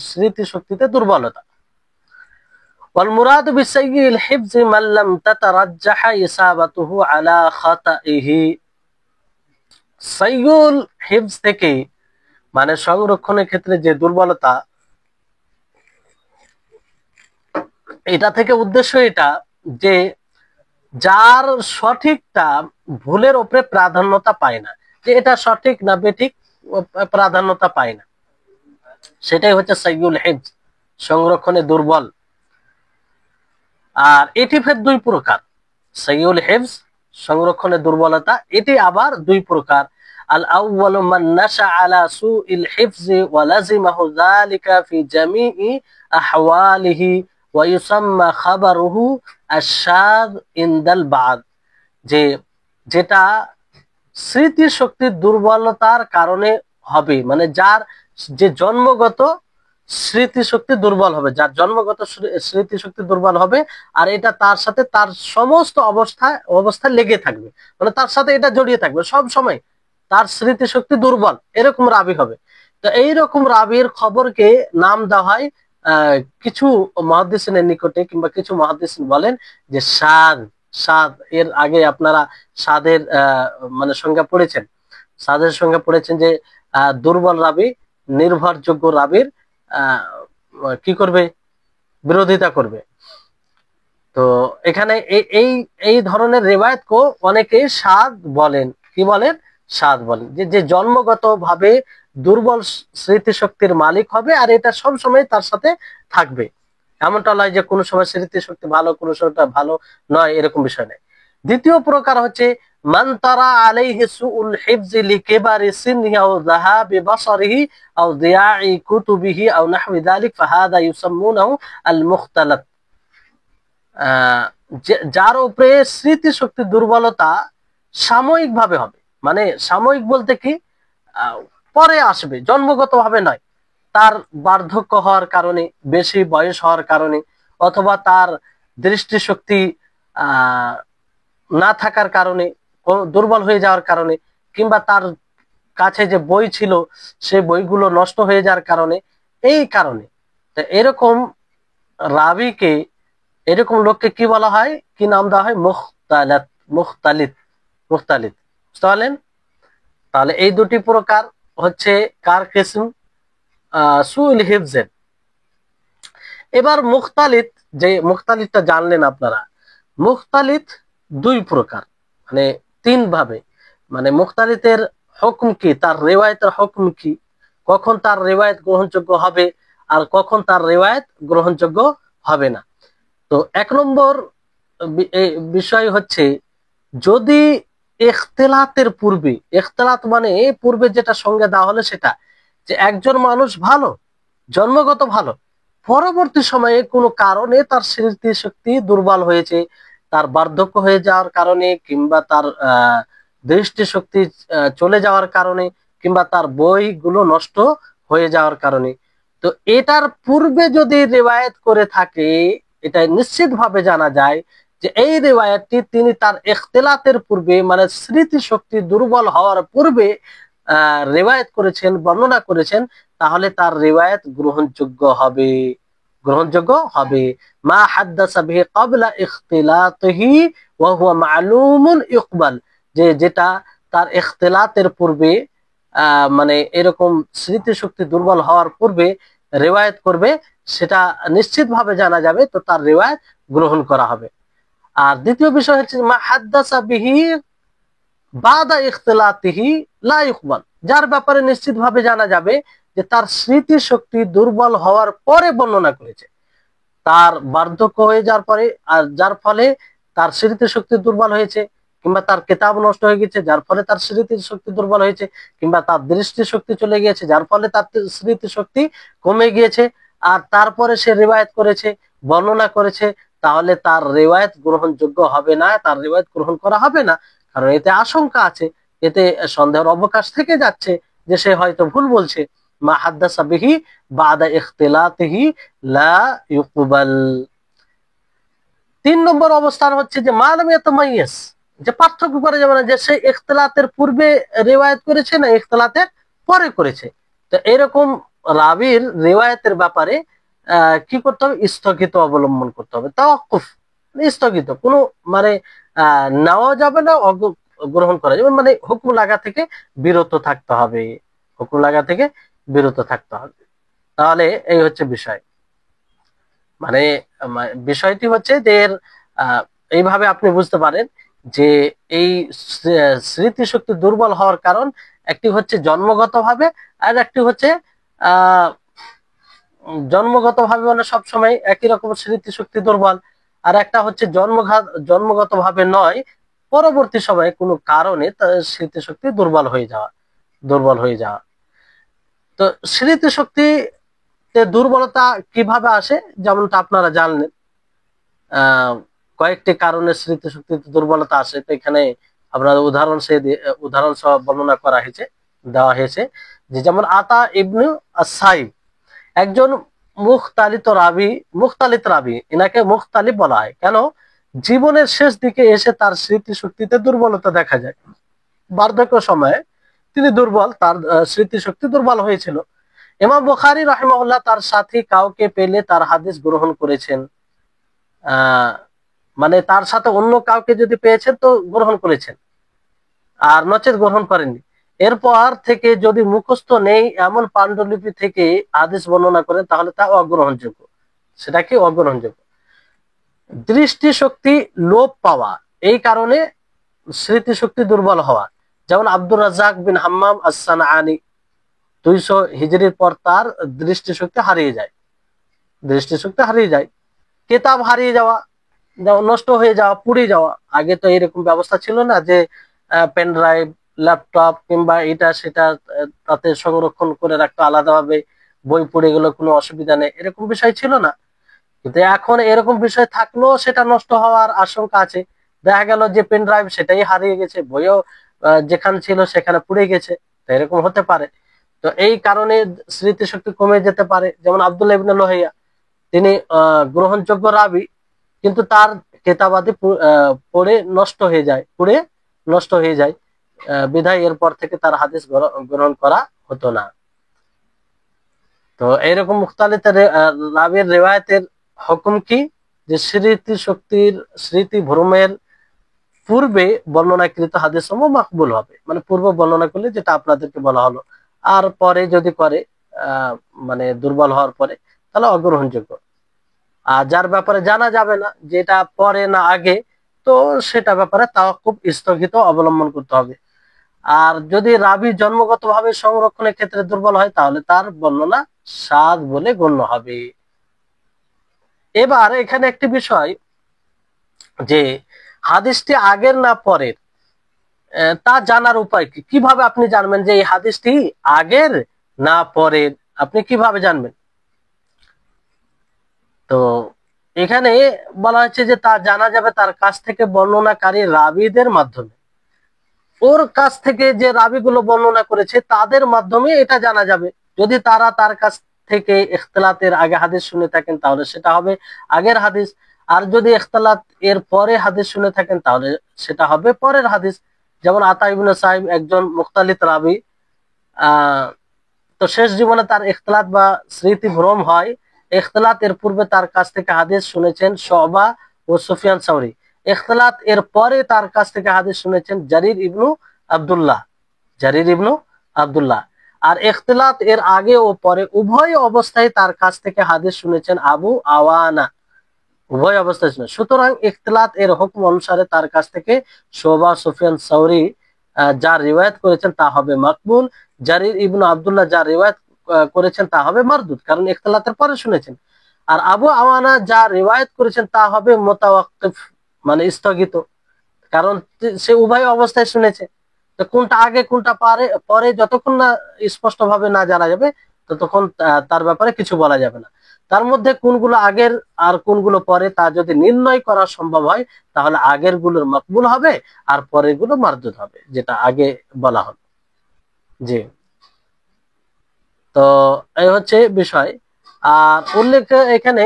স্মৃতিশক্তিতে দুর্বলতা। والمراد بسيء الحفظ من لم تترجح إصابته على خطئه। সাইয়ুল হিফজ থেকে মানে সংরক্ষণের ক্ষেত্রে যে দুর্বলতা, এটা থেকে উদ্দেশ্য এটা যে যার সঠিকটা ভুলের উপরে প্রাধান্যতা পায় না, যে এটা সঠিক না বেঠিক প্রাধান্যতা পায় না, সেটাই হচ্ছে সাইয়ুল হিফজ, সংরক্ষণে দুর্বল। আর এটি ফের দুই প্রকার, সাইয়ুল হিফজ সংরক্ষণের দুর্বলতা, এটি আবার দুই প্রকার। আল আউয়ালু মান নাশা আলা সুইল হিফজি ওয়া লাজিমাহু যালিকা ফি জামিই আহওয়ালিহি ওয়া ইউসাম্মা খাবারুহু আশ-শায ইনদাল বাদ। যে যেটা স্মৃতিশক্তির দুর্বলতার কারণে হবে, মানে যার যে জন্মগত স্মৃতিশক্তি দুর্বল হবে, যার জন্মগত স্মৃতিশক্তি দুর্বল হবে, আর এটা তার সাথে তার সমস্ত অবস্থায় লেগে থাকবে, মানে তার সাথে এটা জড়িয়ে থাকবে সব সময়, তার স্মৃতিশক্তি দুর্বল, এরকম রাবি হবে। তো এইরকম রাবির খবরকে নাম দেওয়া হয় কিছু মুহাদ্দিসিনের নিকটে, কিংবা কিছু মুহাদ্দিসিন বলেন যে শায। এর আগে আপনারা শাযের মানে সংজ্ঞা পড়েছেন, শাযের সংজ্ঞা পড়েছেন যে দুর্বল রাবি নির্ভরযোগ্য রাবির কি করবে, বিরোধিতা করবে। তো এখানে এই এই ধরনের রিওয়ায়াতকে অনেকেই শায বলেন। কি বলেন? শায বলেন। যে জন্মগত ভাবে দুর্বল স্মৃতিশক্তির মালিক হবে, আর এটা সব সময় তার সাথে থাকবে, এমনটা নয় যে কোনো সময় স্মৃতিশক্তি ভালো কোনো সময় ভালো নয়, এরকম বিষয় নেই। দ্বিতীয় প্রকার হচ্ছে মান তারা আলাইহি সুউল হিফজি লিকিবারি সিনহি আও যাহাবি বাসারিহি আও দিয়াই কুতুবিহি আও নাহওয়ি যালিক ফাহাদা ইউসাম্মুনাহু আল মুখতালাত। যার উপরে স্মৃতিশক্তির দুর্বলতা সাময়িকভাবে হবে, মানে সাময়িক বলতে কি পরে আসবে, জন্মগত ভাবে নয়, তার বার্ধক্য হওয়ার কারণে, বেশি বয়স হওয়ার কারণে, অথবা তার দৃষ্টিশক্তি না থাকার কারণে, দুর্বল হয়ে যাওয়ার কারণে, কিংবা তার কাছে যে বই ছিল সেই বইগুলো নষ্ট হয়ে যাওয়ার কারণে, এই কারণে। তো এরকম রাবিকে, এরকম লোককে কি বলা হয়, কি নাম দেওয়া হয়? মুখতালিত। বুঝতে পারলেন? তাহলে এই দুটি প্রকার হচ্ছে কার কিসম? সুইল হিফজের। এবার মুখতালিত, যে মুখতালিতটা জানলেন আপনারা, মুখতালিত দুই প্রকার। মানে তিন ভাবে, মানে মুখতালিতের হুকুম কি, তার রিওয়ায়াতের হুকুম কি, কখন তার রিওয়ায়াত গ্রহণযোগ্য হবে আর কখন তার রিওয়ায়াত গ্রহণযোগ্য হবে না। তো এক নম্বর বিষয় হচ্ছে, যদি ইখতিলাতের পূর্বে, ইখতিলাত মানে পূর্বে যেটা সঙ্গে দেওয়া হলো সেটা, যে একজন মানুষ ভালো, জন্মগত ভালো, পরবর্তী সময়ে কোনো কারণে তার স্মৃতি শক্তি দুর্বল হয়েছে, তার বার্ধক্য হয়ে যাওয়ার কারণে, কিংবা তার দৃষ্টি শক্তি চলে যাওয়ার কারণে, কিংবা তার বইগুলো নষ্ট হয়ে যাওয়ার কারণে, তো এটার পূর্বে যদি রিওয়ায়াত করে থাকে, এটা নিশ্চিতভাবে জানা যায় যে এই রিওয়ায়াতটি তিনি তার ইখতিলাতের পূর্বে, মানে স্মৃতি শক্তি দুর্বল হওয়ার পূর্বে রিওয়ায়াত করেছেন, বর্ণনা করেছেন, তাহলে তার রিওয়ায়াত গ্রহণযোগ্য হবে, গ্রহণযোগ্য হবে। মা হাদ্দাসা বিহি ক্বাবলা ইখতিলাতিহি ওয়া হুয়া মা'লুমুন ইকবাল, যে যেটা তার ইখতিলাতের পূর্বে, মানে এরকম স্মৃতিশক্তি দুর্বল হওয়ার পূর্বে রিওয়ায়াত করবে, সেটা নিশ্চিতভাবে জানা যাবে, তো তার রিওয়ায়াত গ্রহণ করা হবে। আর দ্বিতীয় বিষয় হচ্ছে মা হাদ্দাসা বিহি বাদা ইখতিলাতিহি লা ইকবাল, যার ব্যাপারে নিশ্চিতভাবে জানা যাবে যে তার স্মৃতি শক্তি দুর্বল হওয়ার পরে বর্ণনা করেছে, তার বার্ধক্য হয়ে যাওয়ার পরে, আর যার ফলে তার স্মৃতি শক্তি দুর্বল হয়েছে, কিংবা তার কিতাব নষ্ট হয়ে গেছে যার ফলে তার স্মৃতি শক্তি দুর্বল হয়েছে, কিংবা তার দৃষ্টি শক্তি চলে গিয়েছে যার ফলে তার স্মৃতি শক্তি কমে গিয়েছে, আর তারপরে সে রিওয়ায়াত করেছে, বর্ণনা করেছে, তাহলে তার রিওয়ায়াত গ্রহণযোগ্য হবে না, তার রিওয়ায়াত গ্রহণ করা হবে না। কারণ এতে আশঙ্কা আছে, এতে সন্দেহের অবকাশ থেকে যাচ্ছে যে সে হয়তো ভুল বলছে। মা হাদ্দাসা বিহি বাদা ইখতিলাতিহি লা ইউকবাল। তিন নম্বর অবস্থান হচ্ছে যে মালাম ইয়াতামাইয়াজ, যে পার্থক্য করা যাবে না যে সে ইখতিলাতের পূর্বে রিওয়ায়াত করেছে না ইখতিলাতের পরে করেছে। তো এরকম রাবির রিওয়ায়াতের ব্যাপারে কি করতে হবে, স্থগিত অবলম্বন করতে হবে, তাওয়াক্কুফ, স্থগিত, কোনো মানে নেওয়া যাবে না, গ্রহণ করা যাবে, মানে হুকুম লাগা থেকে বিরত থাকতে হবে, হুকুম লাগা থেকে বিরত থাকতে হবে। তাহলে এই হচ্ছে বিষয়, মানে বিষয়টি হচ্ছে যে এইভাবে আপনি বুঝতে পারেন যে এই স্মৃতিশক্তি দুর্বল হওয়ার কারণ একটি হচ্ছে জন্মগতভাবে, আর একটি হচ্ছে আহ জন্মগতভাবে মানে সবসময় একই রকম স্মৃতিশক্তি দুর্বল, আর একটা হচ্ছে জন্মগতভাবে নয়, পরবর্তী সময়ে কোনো কারণে তার স্মৃতিশক্তি দুর্বল হয়ে যাওয়া। তো স্মৃতিশক্তি দুর্বলতা কিভাবে আসে, যেমনটা আপনারা জানলেন, কয়েকটি কারণে স্মৃতিশক্তিতে দুর্বলতা আসে। তো এখানে আপনার উদাহরণ সহ বর্ণনা করা হয়েছে, দেওয়া হয়েছে, যে যেমন আতা ইবনু আস-সাইব, একজন মুখতালিত রাবি, এনাকে মুখতালিব বলা হয় কেন, জীবনের শেষ দিকে এসে তার স্মৃতিশক্তিতে দুর্বলতা দেখা যায়, বার্ধক্য সময়ে তিনি দুর্বল, তার স্মৃতিশক্তি দুর্বল হয়েছিল। ইমাম বুখারী রাহিমাহুল্লাহ তার সাথী কাউকে পেলে তার হাদিস গ্রহণ করেছেন, মানে তার সাথে অন্য কাউকে যদি পেয়েছেন তো গ্রহণ করেছেন, আর নচেত গ্রহণ করেননি। এরপর থেকে যদি মুখস্থ নেই এমন পাণ্ডুলিপি থেকে হাদিস বর্ণনা করেন তাহলে তা অগ্রহণযোগ্য। সেটা কি অগ্রহণযোগ্য? দৃষ্টিশক্তি লোপ পাওয়া, এই কারণে স্মৃতিশক্তি দুর্বল হওয়া, যেমন আব্দুর রাজ্জাক বিন হাম্মাম আস-সানআনী 200 হিজরির পর তার দৃষ্টিশক্তি হারিয়ে যায়। কিতাব হারিয়ে যাওয়া, নষ্ট হয়ে যাওয়া, পুড়ে যাওয়া। আগে তো এরকম ব্যবস্থা ছিল না যে পেন ড্রাইভ, ল্যাপটপ কিংবা এটা সেটা তাতে সংরক্ষণ করে রাখতো আলাদাভাবে, বই পড়ে গেলে কোনো অসুবিধা নেই, এরকম বিষয় ছিল না। কিন্তু এখন এরকম বিষয় থাকলেও সেটা নষ্ট হওয়ার আশঙ্কা আছে। দেখা গেল যে পেন ড্রাইভ সেটাই হারিয়ে গেছে, বইও যেখানে ছিল সেখানে পুড়ে গেছে, তো এরকম হতে পারে। তো এই কারণে স্মৃতিশক্তি কমে যেতে পারে। যেমন আব্দুল্লাহ ইবনে লোহিয়া, তিনি গ্রহণযোগ্য রাবি, কিন্তু তার কেতাবাদি পুড়ে নষ্ট হয়ে যায়, বিধায় এরপর থেকে তার হাদিস গ্রহণ করা হতো না। তো এইরকম মুখতালিত রাবির রিওয়ায়াতের হুকুম কি, যে স্মৃতি ভ্রমের পূর্বে বর্ণনাকৃত হাদিস সমূহ মাকবুল হবে, মানে পূর্ব বর্ণনা করলে যেটা আপনাদেরকে বলা হলো, আর পরে যদি করে মানে দুর্বল হওয়ার পরে, তাহলে অগ্রহণযোগ্য। আর যার ব্যাপারে জানা যাবে না যেটা পরে না আগে, তো সেটা ব্যাপারে তাওয়াক্কুফ স্থগিত অবলম্বন করতে হবে। আর যদি রাবি জন্মগতভাবে সংরক্ষণের ক্ষেত্রে দুর্বল হয় তাহলে তার বর্ণনা সাদ বলে গণ্য হবে। এবার এখানে একটি বিষয় যে হাদিসটি আগের না পরের তা জানার উপায় কি, কিভাবে আপনি জানবেন যে এই হাদিসটি আগের না পরের, আপনি কিভাবে জানবেন? তো এখানে বলা হচ্ছে যে তা জানা যাবে তার কাছ থেকে বর্ণনাকারী রাবীদের মাধ্যমে। ওর কাছ থেকে যে রাবীগুলো বর্ণনা করেছে তাদের মাধ্যমে এটা জানা যাবে। যদি তারা তার কাছ থেকে ইখতিলাতের আগে হাদিস শুনে থাকেন তাহলে সেটা হবে আগের হাদিস, আর যদি ইখতিলাত এর পরে হাদিস শুনে থাকেন তাহলে সেটা হবে পরের হাদিস। যেমন আতা ইবনে সাইব একজন মুখতালিত রাবী, তো শেষ জীবনে তার ইখতিলাত বা স্মৃতি ভ্রম হয়। ইখতিলাত এর পূর্বে তার কাছ থেকে হাদিস শুনেছেন শুবা ও সুফিয়ান সাউরি। ইখতিলাত এর পরে তার কাছ থেকে হাদিস শুনেছেন জারির ইবনু আব্দুল্লাহ, জারির ইবনু আব্দুল্লাহ। আর ইখতিলাত এর আগে ও পরে উভয় অবস্থায় তার কাছ থেকে হাদিস শুনেছেন আবু আওয়ানা, উভয় অবস্থায় শুনে। সুতরাং ইখতিলাত এর হুকুম অনুসারে তার কাছ থেকে শুবা সুফিয়ান সাউরি যা রিওয়ায়াত করেছেন তা হবে মাকবুল, জারির ইবনু আব্দুল্লাহ যা রিওয়ায়াত করেছেন তা হবে মারদুদ, কারণ ইখতিলাতের পরে শুনেছেন। আর আবু আওয়ানা যা রিওয়ায়াত করেছেন তা হবে মুতাওয়াক্কিফ, মানে স্থগিত, কারণ সে উভয় অবস্থায় শুনেছে। তো কোনটা আগে কোনটা পরে যতক্ষণ না স্পষ্ট ভাবে না জানা যাবে ততক্ষণ তার ব্যাপারে কিছু বলা যাবে না। তার মধ্যে কোনগুলো আগের আর কোনগুলো পরে তা যদি নির্ণয় করা সম্ভব হয় তাহলে আগের গুলোর মকবুল হবে আর পরের গুলো মারদুদ হবে, যেটা আগে বলা হলো। জি, তো এই হচ্ছে বিষয়। আর উল্লেখ এখানে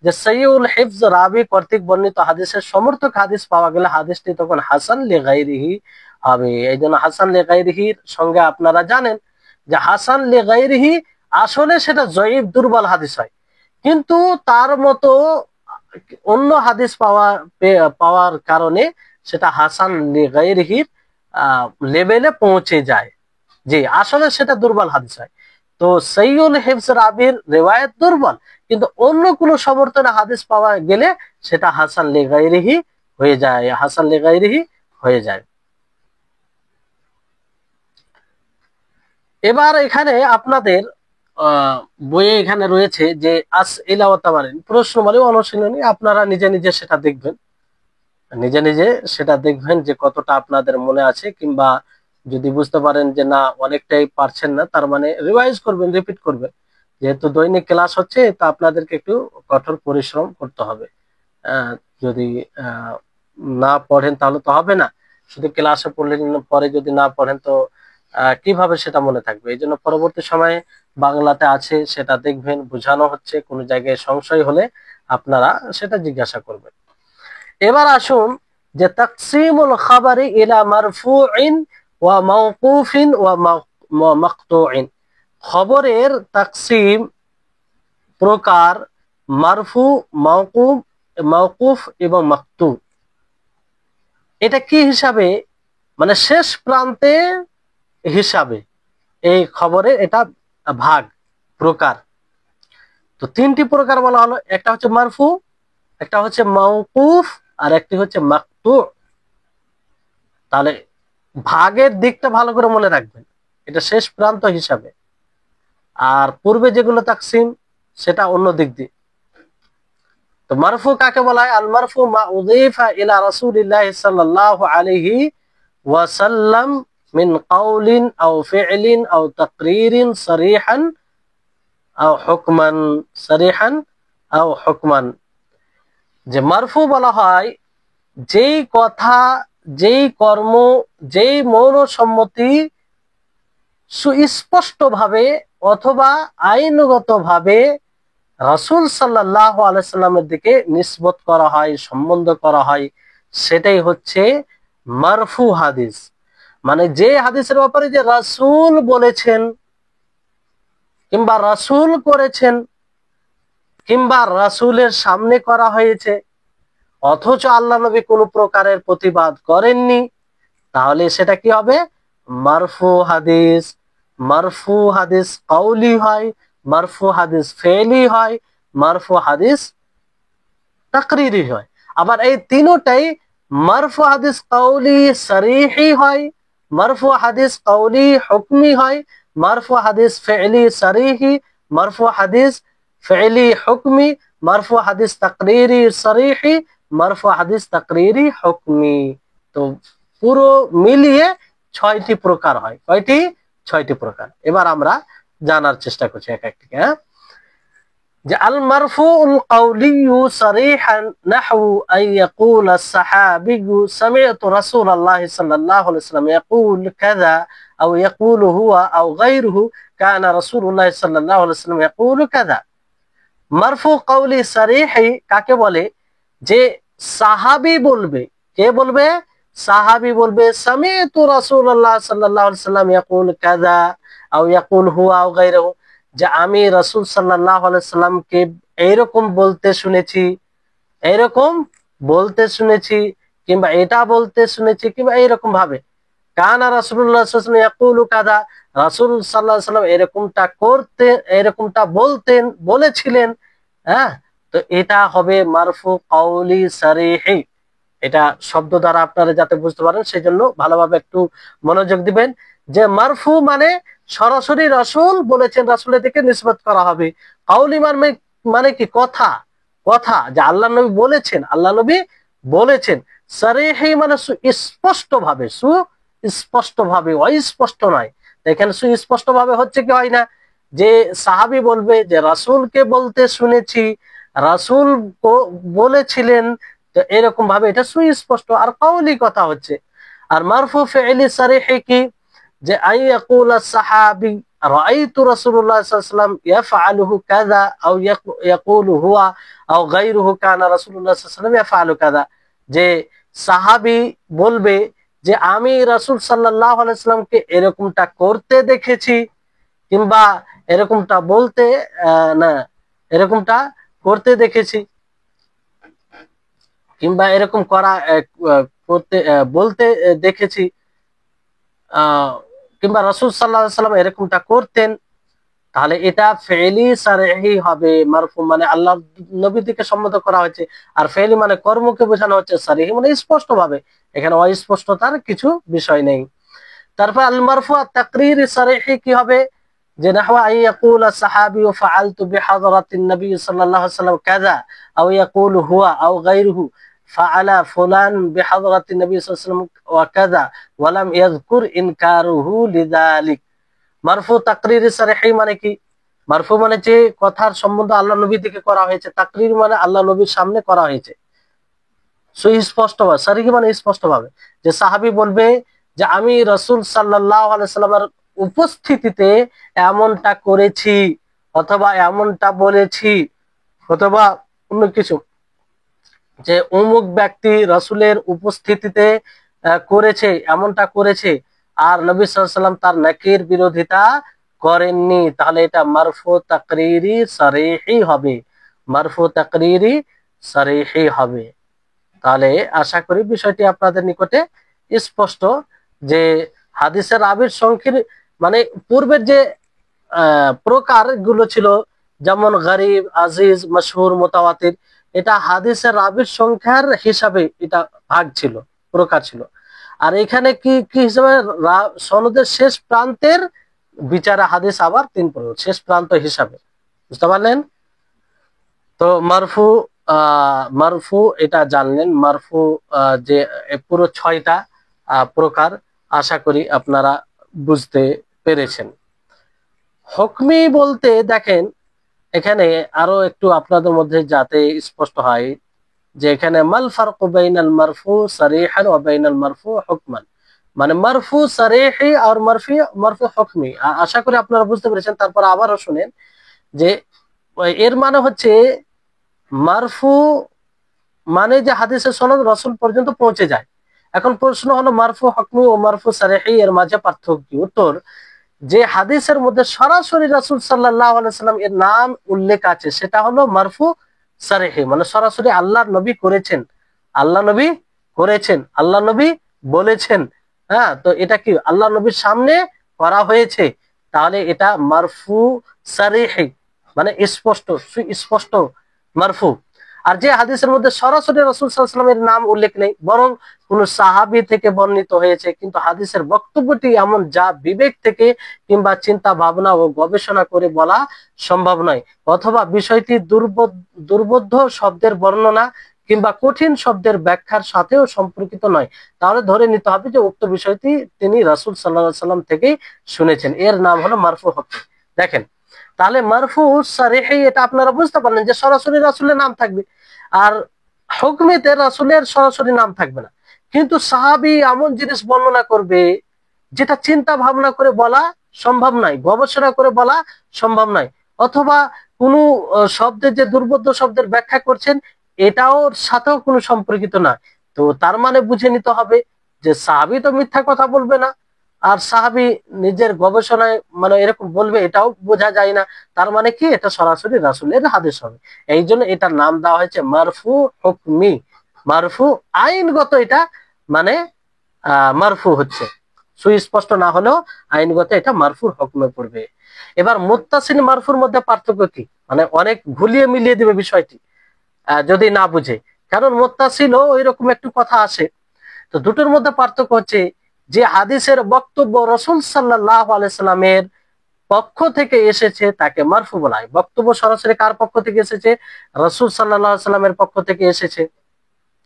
যে সহিউল হিফজ রাবি কর্তৃক বর্ণিত হাদিসের সমর্থক হাদিস পাওয়া গেলে হাদিসটি তখন হাসান লিগাইরিহি হবে। এই জন্য হাসান লিগাইরিহির সঙ্গে আপনারা জানেন যে হাসান লিগাইরিহি আসলে সেটা জয়ীফ দুর্বল হাদিস হয়, কিন্তু তার মতো অন্য হাদিস পাওয়ার কারণে সেটা হাসান লিগাইরিহির লেভেলে পৌঁছে যায়। জি, আসলে সেটা দুর্বল হাদিস হয়। তো সহিউল হিফজ রাবির রিওয়ায়াত দুর্বল, কিন্তু অন্য কোন সমর্থনে হাদিস পাওয়া গেলে সেটা হাসান লিগাইরিহি হয়ে যায়, হাসান লিগাইরিহি হয়ে যায়। এবার এখানে আপনাদের বইয়ে এখানে রয়েছে যে আসইলা ওয়া তামারিন, প্রশ্নমালী অনুশীলনী, আপনারা নিজে নিজে সেটা দেখবেন, নিজে নিজে সেটা দেখবেন যে কতটা আপনাদের মনে আছে, কিংবা যদি বুঝতে পারেন যে না অনেকটাই পারছেন না তার মানে রিভাইজ করবেন, রিপিট করবেন। যেহেতু দৈনিক ক্লাস হচ্ছে তা আপনাদেরকে একটু কঠোর পরিশ্রম করতে হবে। যদি না পড়েন তাহলে তো হবে না, শুধু ক্লাসে পড়লেন পরে যদি না পড়েন তো কিভাবে সেটা মনে থাকবে। এই জন্য পরবর্তী সময়ে বাংলাতে আছে সেটা দেখবেন, বোঝানো হচ্ছে, কোনো জায়গায় সংশয় হলে আপনারা সেটা জিজ্ঞাসা করবেন। এবার আসুন যে তাকসিমুল খাবারি ইলা মারফুইন ওয়া মাওকুফিন ওয়া মাকতুইন, খবরের তাকসিম প্রকার মারফু, মাওকুফ, মাওকুফ এবং মাকতু। এটা কি হিসাবে, মানে শেষ প্রান্তে হিসাবে এই খবরের এটা ভাগ প্রকার। তো তিনটি প্রকার বলা হলো, একটা হচ্ছে মারফু, একটা হচ্ছে মাওকুফ, আর একটি হচ্ছে মাকতু। তাহলে ভাগের দিকটা ভালো করে মনে রাখবেন, এটা শেষ প্রান্ত হিসাবে, আর পূর্বে যেগুলো তাকসিম সেটা অন্য দিক দিয়ে। তো মারফু কাকে বলা হয়? আল মারফু মা উযীফা ইলা রাসূলিল্লাহি সাল্লাল্লাহু আলাইহি ওয়াসাল্লাম মিন কাউলিন আও ফি'লিন আও তাকরীরিন সরিহান আও হুকমান, সরিহান আও হুকমান। যে মারফু বলা হয় যেই কথা, যেই কর্ম, যেই মৌন সম্মতি সুস্পষ্ট ভাবে অথবা আইনগত ভাবে রাসূল সাল্লাল্লাহু আলাইহি সাল্লামের দিকে নিসবত করা হয়, সম্বন্ধ করা হয়, সেটাই হচ্ছে মারফু হাদিস। মানে যে হাদিসের ব্যাপারে যে রাসূল বলেছেন কিংবা রাসূল করেছেন কিংবা রাসূলের সামনে করা হয়েছে, অথচ আল্লাহ নবী কোনো প্রকারের প্রতিবাদ করেননি, তাহলে সেটা কি হবে? মারফু হাদিস। মারফু হাদিস কাউলি হয়, মারফু হাদিস ফেলি হয়, মারফু হাদিস তাকরিরি হয়। আবার এই তিনটাই মারফু হাদিস কাউলি সারিহি হয়, মারফু হাদিস কাউলি হুকমি হয়, মারফু হাদিস ফি'লি সারিহি, মারফু হাদিস ফি'লি হুকমি, মারফু হাদিস তাকরিরি সারিহি, মারফু হাদিস তাকরিরি হুকমি। তো পুরো মিলিয়ে 6টি প্রকার হয়। কয়টি? 6টি প্রকার। এবার আমরা জানার চেষ্টা করছি এক একটি। হ্যাঁ, যে আল মারফুউল কাউলিয়্যু সারিহান নাহু আন ইয়াকুল আস-সাহাবিয়্যু সামি'তু রাসূলুল্লাহ সাল্লাল্লাহু আলাইহি ওয়াসাল্লাম ইয়াকুল কাযা আও ইয়াকুলু হুয়া আও গায়রুহু কানা রাসূলুল্লাহ সাল্লাল্লাহু আলাইহি ওয়াসাল্লাম ইয়াকুলু কাযা। মারফু কাউলি সারিহি কাকে বলে? যে সাহাবী বলবে। কে বলবে? সাহাবী বলবে সামি'তু রাসূলুল্লাহ সাল্লাল্লাহু আলাইহি ওয়াসাল্লাম ইয়াকুল কাযা আও ইয়াকুল হুয়া আও গায়রুহু, যে আমি রাসূল সাল্লাল্লাহু আলাইহি সাল্লামকে এইরকম বলতে শুনেছি, এইরকম বলতে শুনেছি, কিংবা এটা বলতে শুনেছি, কিংবা এইরকম ভাবে। কানা রাসূলুল্লাহ সাল্লাল্লাহু আলাইহি ওয়াসাল্লাম ইয়াকুলু কাযা, রাসূল সাল্লাল্লাহু আলাইহি ওয়াসাল্লাম এরকমটা করতে, এরকমটা বলতেন, বলেছিলেন। হ্যাঁ, তো এটা হবে মারফু কাউলি সারিহি। এটা শব্দ দ্বারা আপনারা যাতে বুঝতে পারেন সেজন্য ভালোভাবে একটু মনোযোগ দিবেন। যে মারফু মানে সরাসরি রাসূল বলেছেন, রাসূলের দিকে নিসবত করা হবে। কাউলি মানে মানে কি? কথা, কথা, যে আল্লাহ নবী বলেছেন, আল্লাহ নবী বলেছেন। সারিহি মানে সুস্পষ্ট ভাবে, সুস্পষ্ট ভাবে, অস্পষ্ট নয়। এখানে সুস্পষ্ট ভাবে হচ্ছে কি হয় না, যে সাহাবী বলবে যে রাসূলকে বলতে শুনেছি, রাসূল বলেছিলেন, তো এরকম ভাবে এটা সুস্পষ্ট আর কাউলি কথা হচ্ছে। আর মারফু ফি'লি সারিহি কি? যে আই ইয়াকুল আস-সাহাবী রাআইতু রাসূলুল্লাহ সাল্লাল্লাহু আলাইহি ওয়াসাল্লাম ইয়াফআলুহু কাযা আও ইয়াকুলু হুয়া আও গায়রুহু কানা রাসূলুল্লাহ সাল্লাল্লাহু আলাইহি ওয়াসাল্লাম ইয়াফআলু কাযা। যে সাহাবী বলবে যে আমি রাসূল সাল্লাল্লাহু আলাইহি ওয়াসাল্লামকে এরকমটা করতে দেখেছি, কিংবা এরকমটা বলতে না, এরকমটা করতে দেখেছি, কিংবা এরকম করা করতে বলতে দেখেছি, কিংবা রাসূল সাল্লাল্লাহু আলাইহি ওয়াসাল্লাম এরকমটা করতেন। তাহলে এটা ফি'লি সারিহি হবে। মারফু মানে আল্লাহ নবীর দিকে সম্বোধন করা হয়েছে, আর ফি'লি মানে কর্মকে বোঝানো হচ্ছে, সারিহি মানে স্পষ্ট ভাবে, এখানে অস্পষ্টতার কিছু বিষয় নেই। তারপর আল মারফু আত তাকরিরি সারিহি কি হবে? যে নাহওয়া আন ইয়াকুল আস-সাহাবী ফাআলতু বিহাদরাতিন নবী সাল্লাল্লাহু আলাইহি ওয়াসাল্লাম কাযা আও ইয়াকুল হুয়া আও গায়রুহু ফাআলা ফুলান বিহাদরাতিন নবী সাল্লাল্লাহু আলাইহি ওয়াসাল্লাম ওয়া কাযা ওয়া লাম ইয়াযকুর ইনকারুহু লিযালিক। মারফু তাকরিরি সারিহি মানে কি? মারফু মানে যে কথার সম্বন্ধ আল্লাহ নবীর দিকে করা হয়েছে, তাকরির মানে আল্লাহ নবীর সামনে করা হয়েছে সুস্পষ্ট ভাবে। সারিহি মানে স্পষ্ট ভাবে, যে সাহাবী বলবে যে আমি রাসূল সাল্লাল্লাহু আলাইহি ওয়াসাল্লামের উপস্থিতিতে এমনটা করেছি, অথবা এমনটা বলেছি, অথবা অন্য কিছু, যে অমুক ব্যক্তি রাসূলের উপস্থিতিতে করেছে, এমনটা করেছে, আর নবী সাল্লাল্লাহু আলাইহি ওয়াসাল্লাম তার নাকির বিরোধিতা করেননি। তাহলে এটা মারফু তাকরিরি সারিহি হবে, মারফু তাকরিরি সারিহি হবে। তাহলে আশা করি বিষয়টি আপনাদের নিকটে স্পষ্ট, যে হাদিসের রাবীর সংখ্যার মানে পূর্বের যে প্রকার গুলো ছিল, যেমন গরীব, আজিজ, মাশহুর, মুতাওয়াতির, এটা হাদিসের রাবীর সংখ্যার হিসাবে এটা ভাগ ছিল, প্রকার ছিল। আর এখানে কি কি হিসাবে? সনদের শেষ প্রান্তের বিচারে হাদিস আবার 3 প্রকার, শেষ প্রান্ত হিসাবে। বুঝতে পারলেন? তো মারফু মারফু এটা জানলেন। মারফু যে পুরো 6টা প্রকার, আশা করি আপনারা বুঝতে পেরেছেন। হুকমি বলতে দেখেন, এখানে আরো একটু আপনাদের মধ্যে যাতে স্পষ্ট হয়, যে এখানে মাল ফারকু বাইনাল মারফু সারিহান ওয়া বাইনাল মারফু হুকমান, মানে মারফু সারিহি আর মারফু হুকমি। আশা করি আপনারা বুঝতে পেরেছেন। তারপর আবারও শুনেন, যে এর মানে হচ্ছে মারফু মানে যে হাদিসের সনদ রাসূল পর্যন্ত পৌঁছে যায়। এখন প্রশ্ন হলো মারফু হুকমি ও মারফু সারিহি এর মাঝে পার্থক্য কি? উত্তর, যে হাদিসের মধ্যে সরাসরি রাসূল সাল্লাল্লাহু আলাইহি ওয়াসাল্লাম এর নাম উল্লেখ আছে, সেটা হলো মারফু সারিহি, মানে সরাসরি আল্লাহর নবী করেছেন, আল্লাহ নবী করেছেন, আল্লাহ নবী বলেছেন। হ্যাঁ, তো এটা কি আল্লাহ নবীর সামনে করা হয়েছে, তাহলে এটা মারফু সারিহি, মানে স্পষ্ট, সুস্পষ্ট মারফু। আর যে হাদিসের মধ্যে সরাসরি রাসূল সাল্লাল্লাহু আলাইহি ওয়াসাল্লামের নাম উল্লেখ নেই, বরং কোন সাহাবী থেকে বর্ণিত হয়েছে, কিন্তু হাদিসের বক্তব্যটি এমন যা বিবেক থেকে কিংবা চিন্তা ভাবনা ও গবেষণা করে বলা সম্ভব নয়, অথবা বিষয়টি দুর্বোধ্য শব্দের বর্ণনা কিংবা কঠিন শব্দের ব্যাখ্যার সাথেও সম্পর্কিত নয়, তাহলে ধরে নিতে হবে যে উক্ত বিষয়টি তিনি রাসূল সাল্লাল্লাহু আলাইহি ওয়াসাল্লাম থেকেই শুনেছেন। এর নাম হলো মারফু হুকমি। দেখেন, তাহলে মারফু সারিহি এটা আপনারা বুঝতে পারলেন যে সরাসরি রাসূলের নাম থাকবে, আর হুকমিতে রাসূলের সরাসরি নাম থাকবে না। কিন্তু সাহাবী এমন জিনিস বর্ণনা করবে যেটা চিন্তা ভাবনা করে বলা সম্ভব নয়, গবেষণা করে বলা সম্ভব নয়, অথবা কোনো শব্দের যে দুর্বোধ্য শব্দের ব্যাখ্যা করছেন এটাও সাথেও কোনো সম্পর্কিত না। তো তার মানে বুঝে নিতে হবে যে সাহাবী তো মিথ্যা কথা বলবে না, আর সাহাবী নিজের গবেষণায় মানে এরকম বলবে এটাও বোঝা যায় না। তার মানে কি, এটা সরাসরি রাসূলের হাদিস হবে। এই জন্য এটার নাম দেওয়া হয়েছে মারফু হুকমি। মারফু আইনগত এটা মানে মারফু হচ্ছে, সুস্পষ্ট না হলেও আইনগত এটা মারফুর হুকমে পড়বে। এবার মুত্তাসিল মারফুর মধ্যে পার্থক্য কি, মানে অনেক ঘুলিয়ে মিলিয়ে দিবে বিষয়টি যদি না বুঝে, কারণ মুত্তাসিলও ওই রকম একটু কথা আসে। তো দুটোর মধ্যে পার্থক্য হচ্ছে যে হাদিসের বক্তব্য রাসূল সাল্লাল্লাহু আলাইহি সাল্লামের পক্ষ থেকে এসেছে তাকে মারফু বলা হয়। বক্তব্য সরাসরি কার পক্ষ থেকে এসেছে? রাসূল সাল্লাল্লাহু আলাইহি সাল্লামের পক্ষ থেকে এসেছে,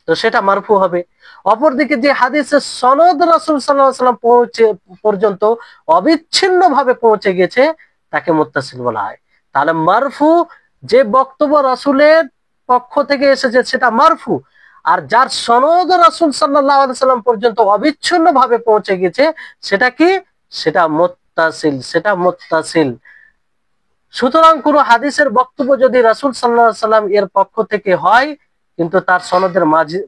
তো সেটা মারফু হবে। অপরদিকে যে হাদিসের সনদ রাসূল সাল্লাল্লাহু আলাইহি সাল্লাম পর্যন্ত অবিচ্ছিন্ন ভাবে পৌঁছে গেছে তাকে মুত্তাসিল বলা হয়। তাহলে মারফু যে বক্তব্য রাসূলের পক্ষ থেকে এসেছে সেটা মারফু, আর যার সনদ রাসূল সাল্লাল্লাহু আলাইহি সাল্লাম পর্যন্ত অবিচ্ছিন্ন ভাবে পৌঁছে গেছে সেটা কি? সেটা মুত্তাসিল, সেটা মুত্তাসিল। সুতরাং কোন হাদিসের বক্তব্য যদি রাসূল সাল্লাল্লাহু আলাইহি সাল্লাম এর পক্ষ থেকে হয় কিন্তু তার সনদের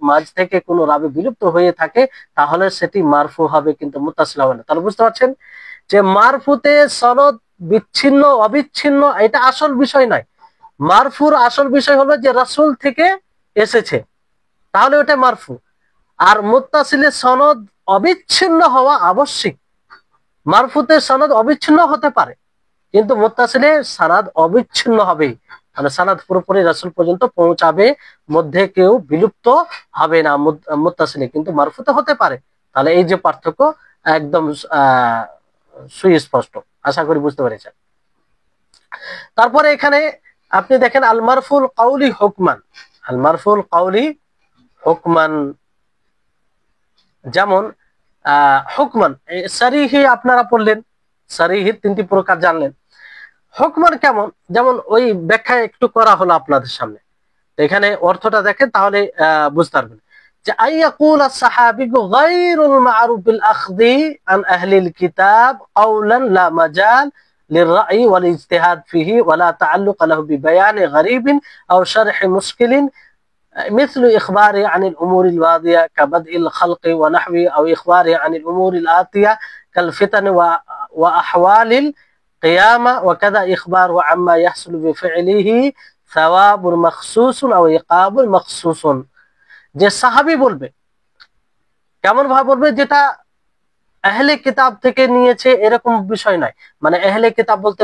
মাঝ থেকে কোনো রাবি বিলুপ্ত হয়ে থাকে তাহলে সেটি মারফু হবে, কিন্তু মুত্তাসিল হবে না। তাহলে বুঝতে পারছেন যে মারফুতে সনদ বিচ্ছিন্ন অবিচ্ছিন্ন এটা আসল বিষয় নয়। মারফুর আসল বিষয় হলো যে রাসূল থেকে এসেছে, তাহলে ওটা মারফু। আর মুত্তাসিলের সনদ অবিচ্ছিন্ন হওয়া আবশ্যিক। মারফুতে সনদ অবিচ্ছিন্ন হতে পারে কিন্তু মুত্তাসিলে সনদ অবিচ্ছিন্ন হবে, মানে সনদ পুরোপুরি রাসূল পর্যন্ত পৌঁছাবে, মধ্যে কেউ বিলুপ্ত হবে না মুত্তাসিলে, কিন্তু মারফুতে হতে পারে। তাহলে এই যে পার্থক্য একদম সুস্পষ্ট, আশা করি বুঝতে পেরেছেন। তারপরে এখানে আপনি দেখেন আল মারফুল কাউলি হুকমান, আল মারফুল কাউলি হুকমান, যেমন হুকমান সারিহি আপনারা পড়লেন, সারিহির তিনটি প্রকার জানলেন। হুকমান কেমন, যেমন ওই ব্যাখ্যা একটু করা হলো আপনাদের সামনে, এখানে অর্থটা দেখেন তাহলে বুঝতে পারবেন যে আইয়াকুল আস-সাহাবিগু গায়রুল মা'রুফ বিল আখদি আন আহলিল কিতাব কাওলান লা মাজাল লির-রা'ই ওয়াল ইজতিহাদ ফিহি ওয়া লা তাআল্লুক লাহু বিবায়ানি গারিবিন আও শারহি মুশকিলিন مثل إخباره عن الأمور الواضية كبدء الخلق ونحوه أو إخباره عن الأمور الآتية كالفتن وأحوال القيامة وكذا إخباره عما يحصل بفعله ثواب مخصوص أو عقاب مخصوص। যে সাহাবী বলবে কেমন ভাবে বলবে, যেটা আহলে কিতাব থেকে নিয়েছে এরকম বিষয় নয়, মানে আহলে কিতাব বলতে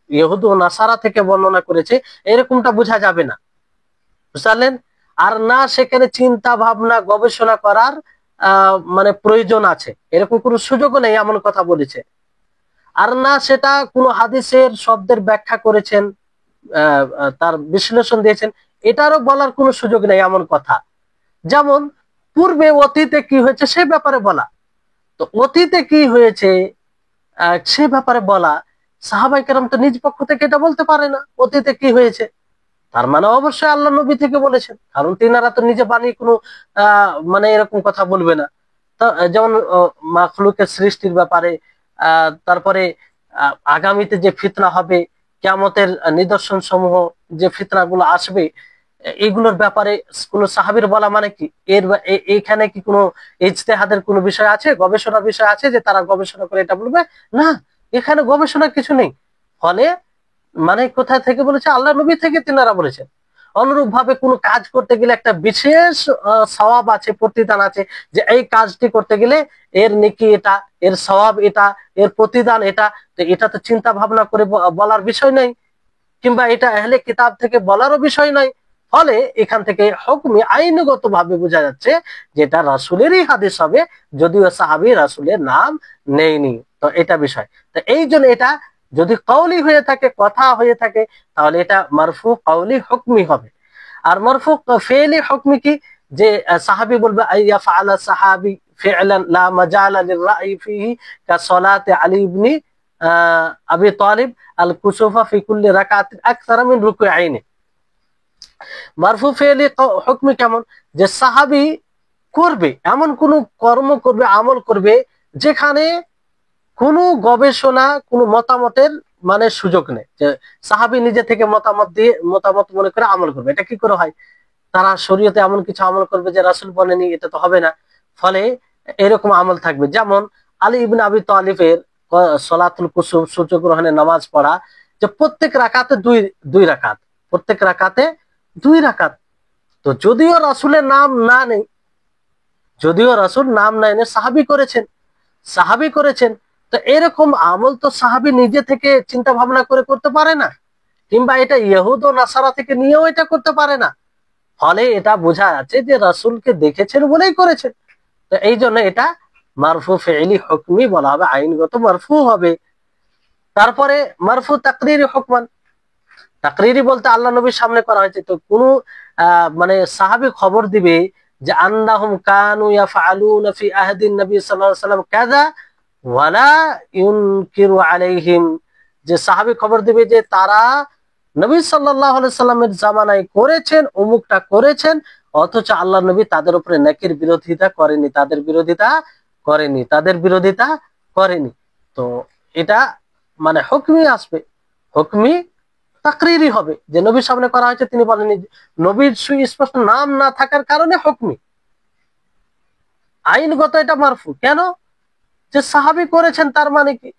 ইহুদ ও নাসারা থেকে বর্ণনা করেছে এরকমটা বোঝা যাবে না, বুঝলেন? আর না সেখানে চিন্তা ভাবনা গবেষণা করার মানে প্রয়োজন আছে এরকম কোনো সুযোগও নেই এমন কথা বলেছে। আর না সেটা কোনো হাদিসের শব্দের ব্যাখ্যা করেছেন, তার বিশ্লেষণ দিয়েছেন, এটারও বলার কোনো সুযোগ নেই এমন কথা। যেমন পূর্বে অতীতে কি হয়েছে সে ব্যাপারে বলা, তো অতীতে কি হয়েছে সে ব্যাপারে বলা, সাহাবায়ে কেরাম তো নিজ পক্ষ থেকে এটা বলতে পারে না অতীতে কি হয়েছে, তার মানে অবশ্যই আল্লাহ নবী থেকে বলেছেন, কারণ তিনারা তো নিজে বানিয়ে কোনো মানে এরকম কথা বলবে না। যেমন মাখলুকের সৃষ্টির ব্যাপারে, তারপরে আগামীতে যে ফিতনা হবে, কিয়ামতের নিদর্শন সমূহ যে ফিতনাগুলো আসবে এইগুলোর ব্যাপারে কোন সাহাবীর বলা মানে কি এখানে কি কোনো ইজতিহাদের কোনো বিষয় আছে, গবেষণার বিষয় আছে যে তারা গবেষণা করে এটা বলবে? না, এখানে গবেষণার কিছু নেই। ফলে মানে কোথায় থেকে বলেছে? আল্লাহ নবী থেকে তিনারা বলেছেন। অনুরূপ ভাবে কোনো কাজ করতে গেলে একটা বিশেষ সওয়াব আছে, প্রতিদান আছে, যে এই কাজটি করতে গেলে এর নেকি এটা, এর সওয়াব এটা, এর প্রতিদান এটা, তো এটা তো চিন্তা ভাবনা করে বলার বিষয় নাই, কিংবা এটা আহলে কিতাব থেকে বলারও বিষয় নয়। ফলে এখান থেকে হুকমি আইনগত ভাবে বোঝা যাচ্ছে যে এটা রাসূলেরই হাদিস হবে, যদিও সাহাবী রাসূলের নাম নেয়নি। তো এটা বিষয়। তো এই জন্য এটা যদি কওলি হয়ে থাকে, কথা হয়ে থাকে, তাহলে এটা মারফু কওলি হুকমি হবে। আর মারফু ফি'লি হুকমি কি, যে সাহাবী বলবে আইয়া ফাআলা সাহাবী ফি'লান লা মাজালা লির-রা'ই ফিহি কা সালাতি আলী ইবনে আবি তালিব আল কুসুফা ফি কুল্লি রাকাতিন আকসারা মিন রুকুআইনি। মারফু ফি'লি হুকমি কেমন, যে সাহাবী করবে এমন কোন কর্ম করবে, আমল করবে যেখানে কোনো গবেষণা, কোনো মতামতের মানে সুযোগ নেই, যে সাহাবী নিজে থেকে মতামত মনে করে আমল করবে। এটা কি করে হয়? তারা শরীয়তে এমন কিছু আমল করবে যে রাসূল বলেনি, এটা তো হবে না। ফলে এরকম আমল থাকবে, যেমন আলী ইবনে আবি তালিবের সালাতুল কুসুফ, সূর্যগ্রহণের নামাজ পড়া, যে প্রত্যেক রাকাতে দুই রাকাত, প্রত্যেক রাকাতে 2 রাকাত। তো যদিও রাসূলের নাম না নেই, যদিও রাসূল নাম না এনে সাহাবী করেছেন, তো এরকম আমল তো সাহাবী নিজে থেকে চিন্তা ভাবনা করে করতে পারে না, কিংবা এটা ইহুদ ও নাসারা থেকে নিয়েও এটা করতে পারে না। ফলে এটা বোঝা যাচ্ছে যে রাসূলকে দেখেছেন বলেই করেছেন। তো এই জন্য এটা মারফু ফি'লি হুকমি বলা হবে, আইনগত মারফু হবে। তারপরে মারফু তাকরিরি হুকমান, তাকরিরি বলতে আল্লাহ নবীর সামনে করা হয়েছে। তো কোন মানে সাহাবী খবর দিবে যে আন্নাহুম কানু ইয়াফআলুনা ফি আহদিন নবী সাল্লাল্লাহু আলাইহি ওয়াসাল্লাম কাযা ওয়ালা ইউনকিরু আলাইহিম, যে সাহাবী খবর দিবে যে তারা নবী সাল্লাল্লাহু আলাইহি সাল্লামের জামানায় করেছেন, অমুকটা করেছেন, অথচ আল্লাহ নবী তাদের উপরে নেকির বিরোধিতা করেনি, তাদের বিরোধিতা করেনি। তো এটা মানে হুকমি আসবে, হুকমি তাকরিরি হবে, যে নবীর সামনে করা হয়েছে তিনি বলেননি, নবীর সুস্পষ্ট নাম না থাকার কারণে হুকমি। আইনগত এটা মারফু কেন, যে সাহাবী করেছেন, তার মানে কি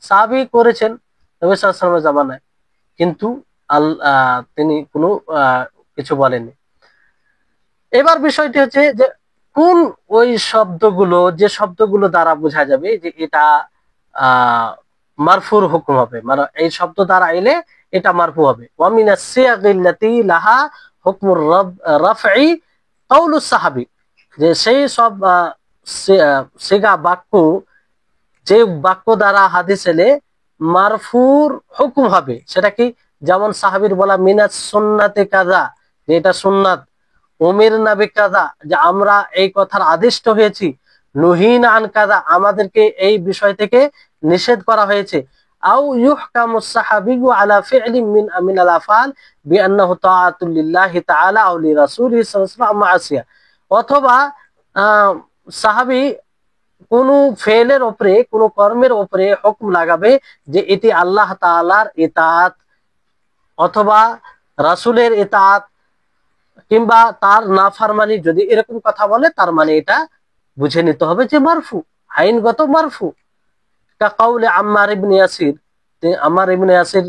সাহাবী করেছেন নবী সাল্লাল্লাহু আলাইহি ওয়াসাল্লামের জামানায়, কিন্তু তিনি কোনো কিছু বলেননি। এবার বিষয়টি হচ্ছে যে কোন ওই শব্দগুলো, যে শব্দগুলো দ্বারা বোঝা যাবে যে এটা মারফুর হুকুম হবে, মানে এই শব্দ দ্বারা এলে এটা মারফু হবে। ওয়া মিনাস সিয়াগিল্লাতি লাহা হুকমুর রাফঈ কাউলুস সাহাবী, যে সেই সব সিগা বাক্য, যে বাক্য দ্বারা হাদিস এলে মারফুর হুকুম হবে, সেটা কি, যেমন সাহাবীর বলা মিনাস সুন্নাতে কাযা, যে এটা সুন্নাত, উমিরনা বিকাযা, যে আমরা এই কথার আদিষ্ট হয়েছি, নুহিনা আন কাযা, আমাদেরকে এই বিষয় থেকে নিষেধ করা হয়েছে, আও ইউহকামুস সাহাবিয়্যু আলা ফি'লিন মিন আল আফআল বিআন্নাহু তাআতুল লিল্লাহি তাআলা আও লিরাসূলিহি সাল্লাল্লাহু আলাইহি ওয়াসাল্লাম মা'সিয়া, অথবা সাহাবী কোন ফেলের উপরে, কোন কর্মের উপরে হুকুম লাগাবে যে এটি আল্লাহ তাআলার ইতাআত অথবা রাসূলের ইতাআত, কিংবা তার নাফরমানি, যদি এরকম কথা বলে তার মানে এটা বুঝে নিতে হবে যে মারফু, আইনগত মারফু। কা কাউলে আম্মার ইবনে ইয়াসির, আম্মার ইবনে ইয়াসির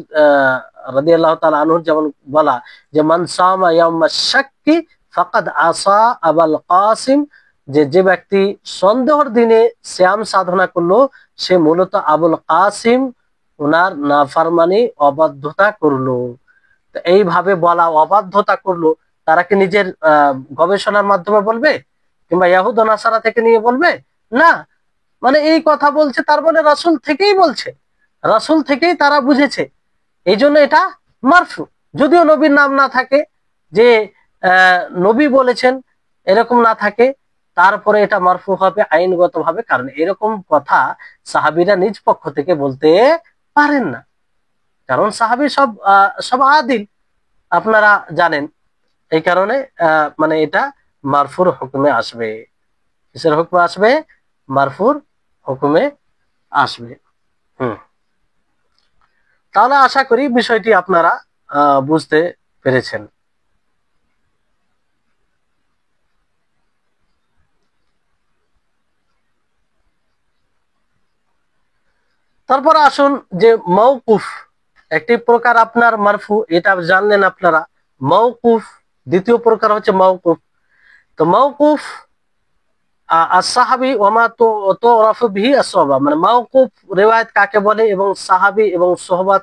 রাদিয়াল্লাহু তাআলা আনহু যেমন বলা যে মান সামা ইয়াউমাশ শাক্কি ফাকাদ আসা আবুল কাসিম, যে ব্যক্তি সন্দেহের দিনে সিয়াম সাধনা করলো সে মূলত আবুল কাসিম ওনার নাফরমানি, অবাধ্যতা করলো। তো এইভাবে বলা, অবাধ্যতা করলো, তারা কি নিজের গবেষণার মাধ্যমে বলবে, কিংবা ইহুদ ও নাসারা থেকে নিয়ে বলবে না, মানে এই কথা বলছে তার মানে রাসূল থেকেই বলছে, রাসূল থেকেই তারা বুঝেছে, এই জন্য এটা মারফু। যদিও নবীর নাম না থাকে, যে নবী বলেছেন এরকম না থাকে, তারপরে এটা মারফু হবে আইনগত ভাবে, কারণ এরকম কথা সাহাবীরা নিজ পক্ষ থেকে বলতে পারেন না, কারণ সাহাবী সব আদিল, আপনারা জানেন। এই কারণে মানে এটা মারফুর হুকুমে আসবে। কিসের হুকুমে আসবে? মারফুর হুকুমে আসবে। তাহলে আশা করি বিষয়টি আপনারা বুঝতে পেরেছেন। তারপর আসুন যে মওকুফ, একটি প্রকার আপনার মারফু, এটা জানলেন আপনারা। মওকুফ দ্বিতীয় প্রকার হচ্ছে মওকুফ। তো মওকুফ as-সাহাবী ওয়া মা তুরাফু বিহি as-সাহবা, মানে মওকুফ রিওয়ায়াত কাকে বলে এবং সাহাবী এবং সোহবাত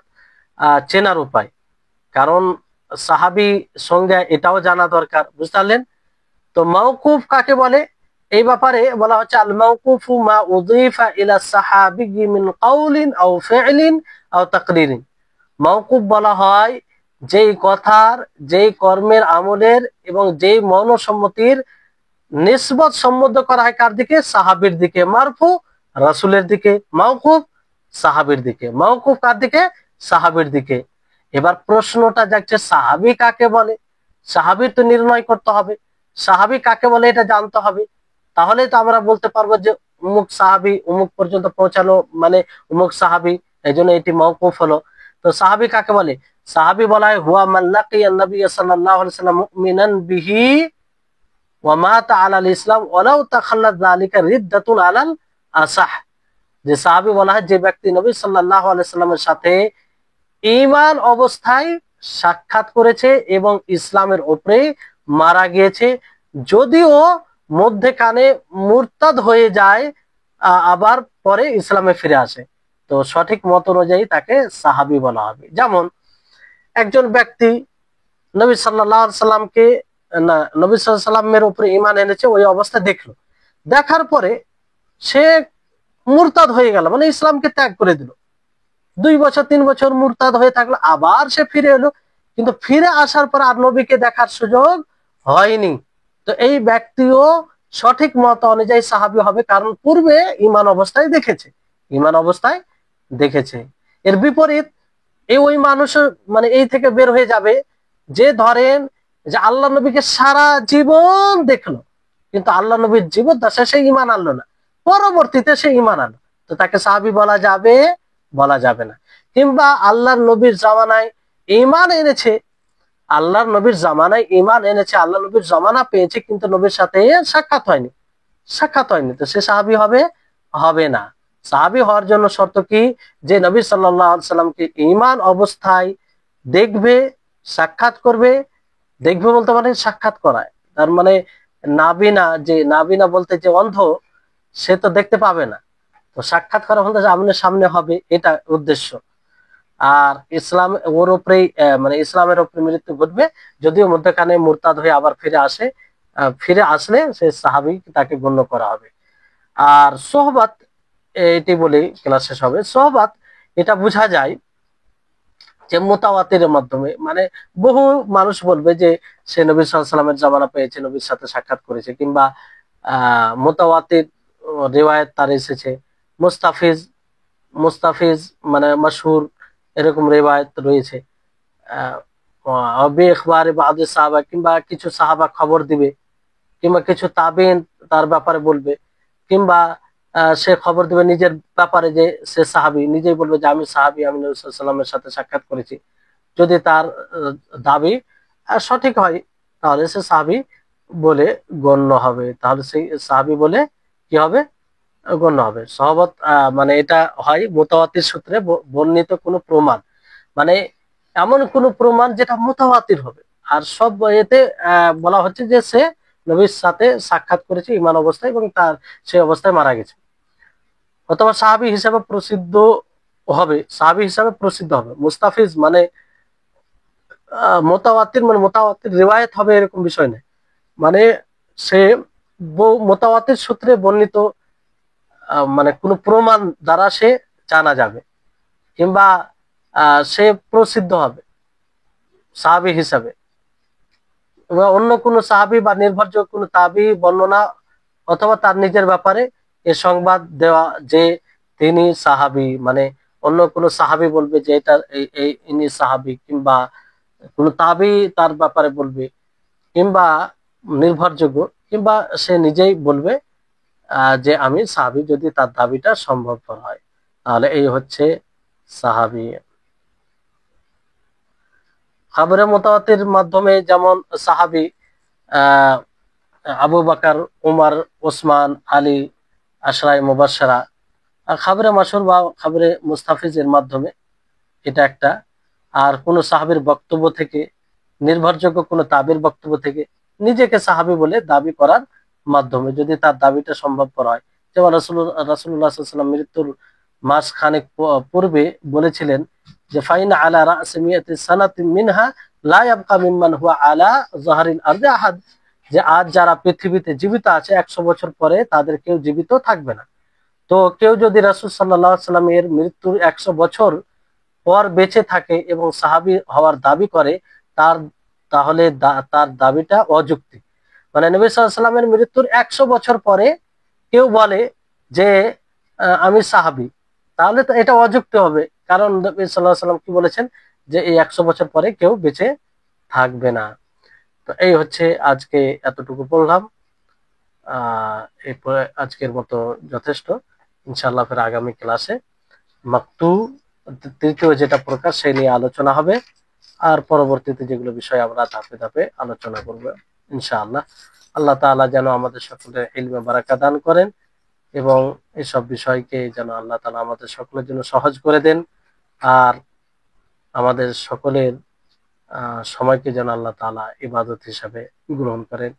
চেনার উপায়। কারণ সাহাবী সংজ্ঞা এটাও জানা দরকার, বুঝতে পারলেন? তো মাওকুফ কাকে বলে এই ব্যাপারে বলা হচ্ছে আল মাওকুফু মা উযিফা ইলা সাহাবী মিন কাউলিন আও ফি'লিন আও তাকরিরিন। মাওকুফ বলা হয় যেই কথার, যেই কর্মের, আমলের এবং যেই মনসম্মতির নিসবত সম্বন্ধ করা হয় কার দিকে? সাহাবীর দিকে। মারফু রাসূলের দিকে, মাওকুফ সাহাবীর দিকে। মাওকুফ কার দিকে? সাহাবীর দিকে। এবার প্রশ্নটা যাচ্ছে সাহাবী কাকে বলে? সাহাবী তো নির্ণয় করতে হবে, সাহাবী কাকে বলে এটা জানতে হবে, তাহলে তো আমরা বলতে পারবো যে অমুক সাহাবী অমুক পর্যন্ত পৌঁছালো মানে অমুক সাহাবী, এই জন্য এটি মাওকুফ হলো। তো সাহাবী কাকে বলে? সাহাবী বলা হয় হুয়া মান লাকিয়া নবী সাল্লাল্লাহু আলাইহি ওয়াসাল্লাম মুমিনান বিহি ওয়া মাতা আলাল ইসলাম ওয়ালাউ তাখাল্লাত যালিকা রিদ্দাতুন আলাল আসাহ। যে সাহাবী বলা হয় যে ব্যক্তি নবী সাল্লাল্লাহু আলাইহি সাল্লামের সাথে ঈমান অবস্থায় সাক্ষাৎ করেছে এবং ইসলামের উপরে মারা গিয়েছে, যদিও মধ্যেখানে মুরতাদ হয়ে যায়, আবার পরে ইসলামে ফিরে আসে, তো সঠিক মত অনুযায়ী তাকে সাহাবী বলা হবে। যেমন একজন ব্যক্তি নবী সাল্লাল্লাহু আলাইহি সাল্লামকে না নবী সাল্লাল্লাহু আলাইহি সাল্লামের উপরে ঈমান এনেছে, ওই অবস্থা দেখলো, দেখার পরে সে মুরতাদ হয়ে গেল, মানে ইসলামকে ত্যাগ করে দিল। 2 বছর 3 বছর মুরতাদ হয়ে থাকলো, আবার সে ফিরে এলো, কিন্তু ফিরে আসার পর আর নবীকে দেখার সুযোগ হয়নি। তো এই ব্যক্তিও সঠিক মত অনুযায়ী সাহাবী হবে, কারণ পূর্বে ঈমান অবস্থায় দেখেছে, ঈমান অবস্থায় দেখেছে। এর বিপরীত ওই মানুষ মানে এই থেকে বের হয়ে যাবে যে ধরেন যে আল্লাহ নবীকে সারা জীবন দেখলো, কিন্তু আল্লাহ নবীর জীবদ্দশায় সে ঈমান আনলো না, পরবর্তীতে সে ঈমান আনলো, তো তাকে সাহাবী বলা যাবে? বলা যাবে না। কিংবা আল্লাহর নবীর জামানায় ঈমান এনেছে, আল্লাহর নবীর জামানায় ঈমান এনেছে, আল্লাহ নবীর জামানা পেয়েছে, কিন্তু নবীর সাথে সাক্ষাৎ হয়নি, সাক্ষাৎ হয়নি, তো সে সাহাবী হবে? হবে না। সাহাবী হওয়ার জন্য শর্ত কি? যে নবী সাল্লাল্লাহু আলাইহি সাল্লামকে ঈমান অবস্থায় দেখবে, সাক্ষাৎ করবে। দেখবে বলতে মানে সাক্ষাৎ করায়, তার মানে নাবিনা, যে নাবিনা বলতে যে অন্ধ, সে তো দেখতে পাবে না, তো সাক্ষাৎ করা বলতে সামনে সামনে হবে, এটা উদ্দেশ্য। আর ইসলাম ওর উপরেই মানে ইসলামের উপরে মৃত্যু ঘটবে, যদিও মধ্যখানে মুরতাদ হয়ে আবার ফিরে আসে, ফিরে আসলে সে সাহাবী, তাকে গণ্য করা হবে। আর সোহবাত, এটি বলে ক্লাস শেষ হবে। সোহবাত এটা বোঝা যায় যে মুতাওয়াতিরের মাধ্যমে, মানে বহু মানুষ বলবে যে সে নবী সাল্লাল্লাহু আলাইহি সাল্লামের জামানা পেয়েছে, নবীর সাথে সাক্ষাৎ করেছে, কিংবা মুতাওয়াতির রিওয়ায়াত তার এসেছে। মুস্তাফিজ, মুস্তাফিজ মানে মাশহুর, এরকম রিওয়ায়াত রয়েছে। সাহাবা, কিংবা কিছু সাহাবা খবর দিবে, কিংবা কিছু তাবিন তার ব্যাপারে বলবে, কিংবা সে খবর দিবে নিজের ব্যাপারে যে সে সাহাবী, নিজেই বলবে যে আমি সাহাবী, আমি নবী সাল্লাল্লাহু আলাইহি সাল্লামের সাথে সাক্ষাৎ করেছি। যদি তার দাবি সঠিক হয়, তাহলে সে সাহাবী বলে গণ্য হবে, তাহলে সেই সাহাবী বলে কি হবে? গণ্য হবে। সহবত মানে এটা হয় মুতাওয়াতির সূত্রে বর্ণিত কোনো প্রমাণ, মানে এমন কোন প্রমাণ যেটা মুতাওয়াতির হবে। আর সব এতে বলা হচ্ছে যে সে নবীর সাথে সাক্ষাৎ করেছে ঈমান অবস্থায় এবং তার সেই অবস্থায় মারা গেছে, অথবা সাহাবী হিসাবে প্রসিদ্ধ হবে, সাহাবী হিসাবে প্রসিদ্ধ হবে। মুস্তাফিজ মানে মুতাওয়াতির, মানে মুতাওয়াতির রিওয়ায়াত হবে এরকম বিষয় নেই, মানে সে মুতাওয়াতির সূত্রে বর্ণিত মানে কোনো প্রমাণ দ্বারা সে জানা যাবে, কিংবা সে প্রসিদ্ধ হবে সাহাবী হিসাবে, এবং অন্য কোনো সাহাবী বা নির্ভরযোগ্য কোনো তাবি বর্ণনা অথবা তার নিজের ব্যাপারে এ সংবাদ দেওয়া যে তিনি সাহাবী, মানে অন্য কোনো সাহাবী বলবে যে এটা ইনি সাহাবী, কিংবা কোনো তাবি তার ব্যাপারে বলবে, কিংবা নির্ভরযোগ্য, কিংবা সে নিজেই বলবে যে আমি সাহাবী, যদি তার দাবিটা সম্ভবপর হয়, তাহলে এই হচ্ছে সাহাবী। খবরে মুতাওয়াতির মাধ্যমে যেমন সাহাবী আবু বকর, উমর, ওসমান, আলী, আশরায়ে মুবাশশারা। আর খবরে মাশহুর বা খবরে মুস্তাফিজের মাধ্যমে, এটা একটা। আর কোন সাহাবীর বক্তব্য থেকে, নির্ভরযোগ্য কোন তাবির বক্তব্য থেকে নিজেকে সাহাবী বলে দাবি করার মাধ্যমে, যদি তার দাবিটা সম্ভবপর হয়। যেমন রাসূলুল্লাহ সাল্লাল্লাহু আলাইহি ওয়াসাল্লাম মৃত্যুর মাসখানেক পূর্বে বলেছিলেন যে ফাইন আলা রাসি মিয়াতি সানাতিন মিনহা লা ইয়াবকা মিম্মান হুয়া আলা যাহরিল আরদি আহাদ, যে আজ যারা পৃথিবীতে জীবিত আছে 100 বছর পরে তাদের কেউ জীবিত থাকবে না। তো কেউ যদি রাসূল সাল্লাল্লাহু আলাইহি সাল্লামের মৃত্যুর 100 বছর পর বেঁচে থাকে এবং সাহাবী হওয়ার দাবি করে, তার তাহলে তার দাবিটা অযৌক্তিক। মানে নবী সাল্লাল্লাহু আলাইহি সাল্লামের মৃত্যুর 100 বছর পরে কেউ বলে যে আমি সাহাবী, তাহলে তো এটা অযুক্তি হবে, কারণ নবী সাল্লাল্লাহু আলাইহি সাল্লাম কি বলেছেন যে এই 100 বছর পরে কেউ বেঁচে থাকবে না। তো এই হচ্ছে আজকে এতটুকু বললাম। এরপরে আজকের মতো যথেষ্ট। ইনশাআল্লাহ ফের আগামী ক্লাসে মাকতু তৃতীয় যেটা প্রকার সেই নিয়ে আলোচনা হবে, আর পরবর্তীতে যেগুলো বিষয় আমরা ধাপে ধাপে আলোচনা করব ইনশাআল্লাহ। আল্লাহ তাআলা যেন আমাদের সকলের ইলমে বারাকা দান করেন এবং এসব বিষয়কে যেন আল্লাহ তাআলা আমাদের সকলের জন্য সহজ করে দেন, আর আমাদের সকলের সময়কে যেন আল্লাহ তাআলা ইবাদত হিসাবে গ্রহণ করেন।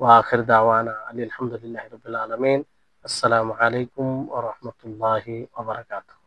ওয়া আখির দাওয়ানা আলহামদুলিল্লাহি রাব্বিল আলামিন। আসসালামু আলাইকুম ওয়া রাহমাতুল্লাহি ওয়া বারাকাতুহু।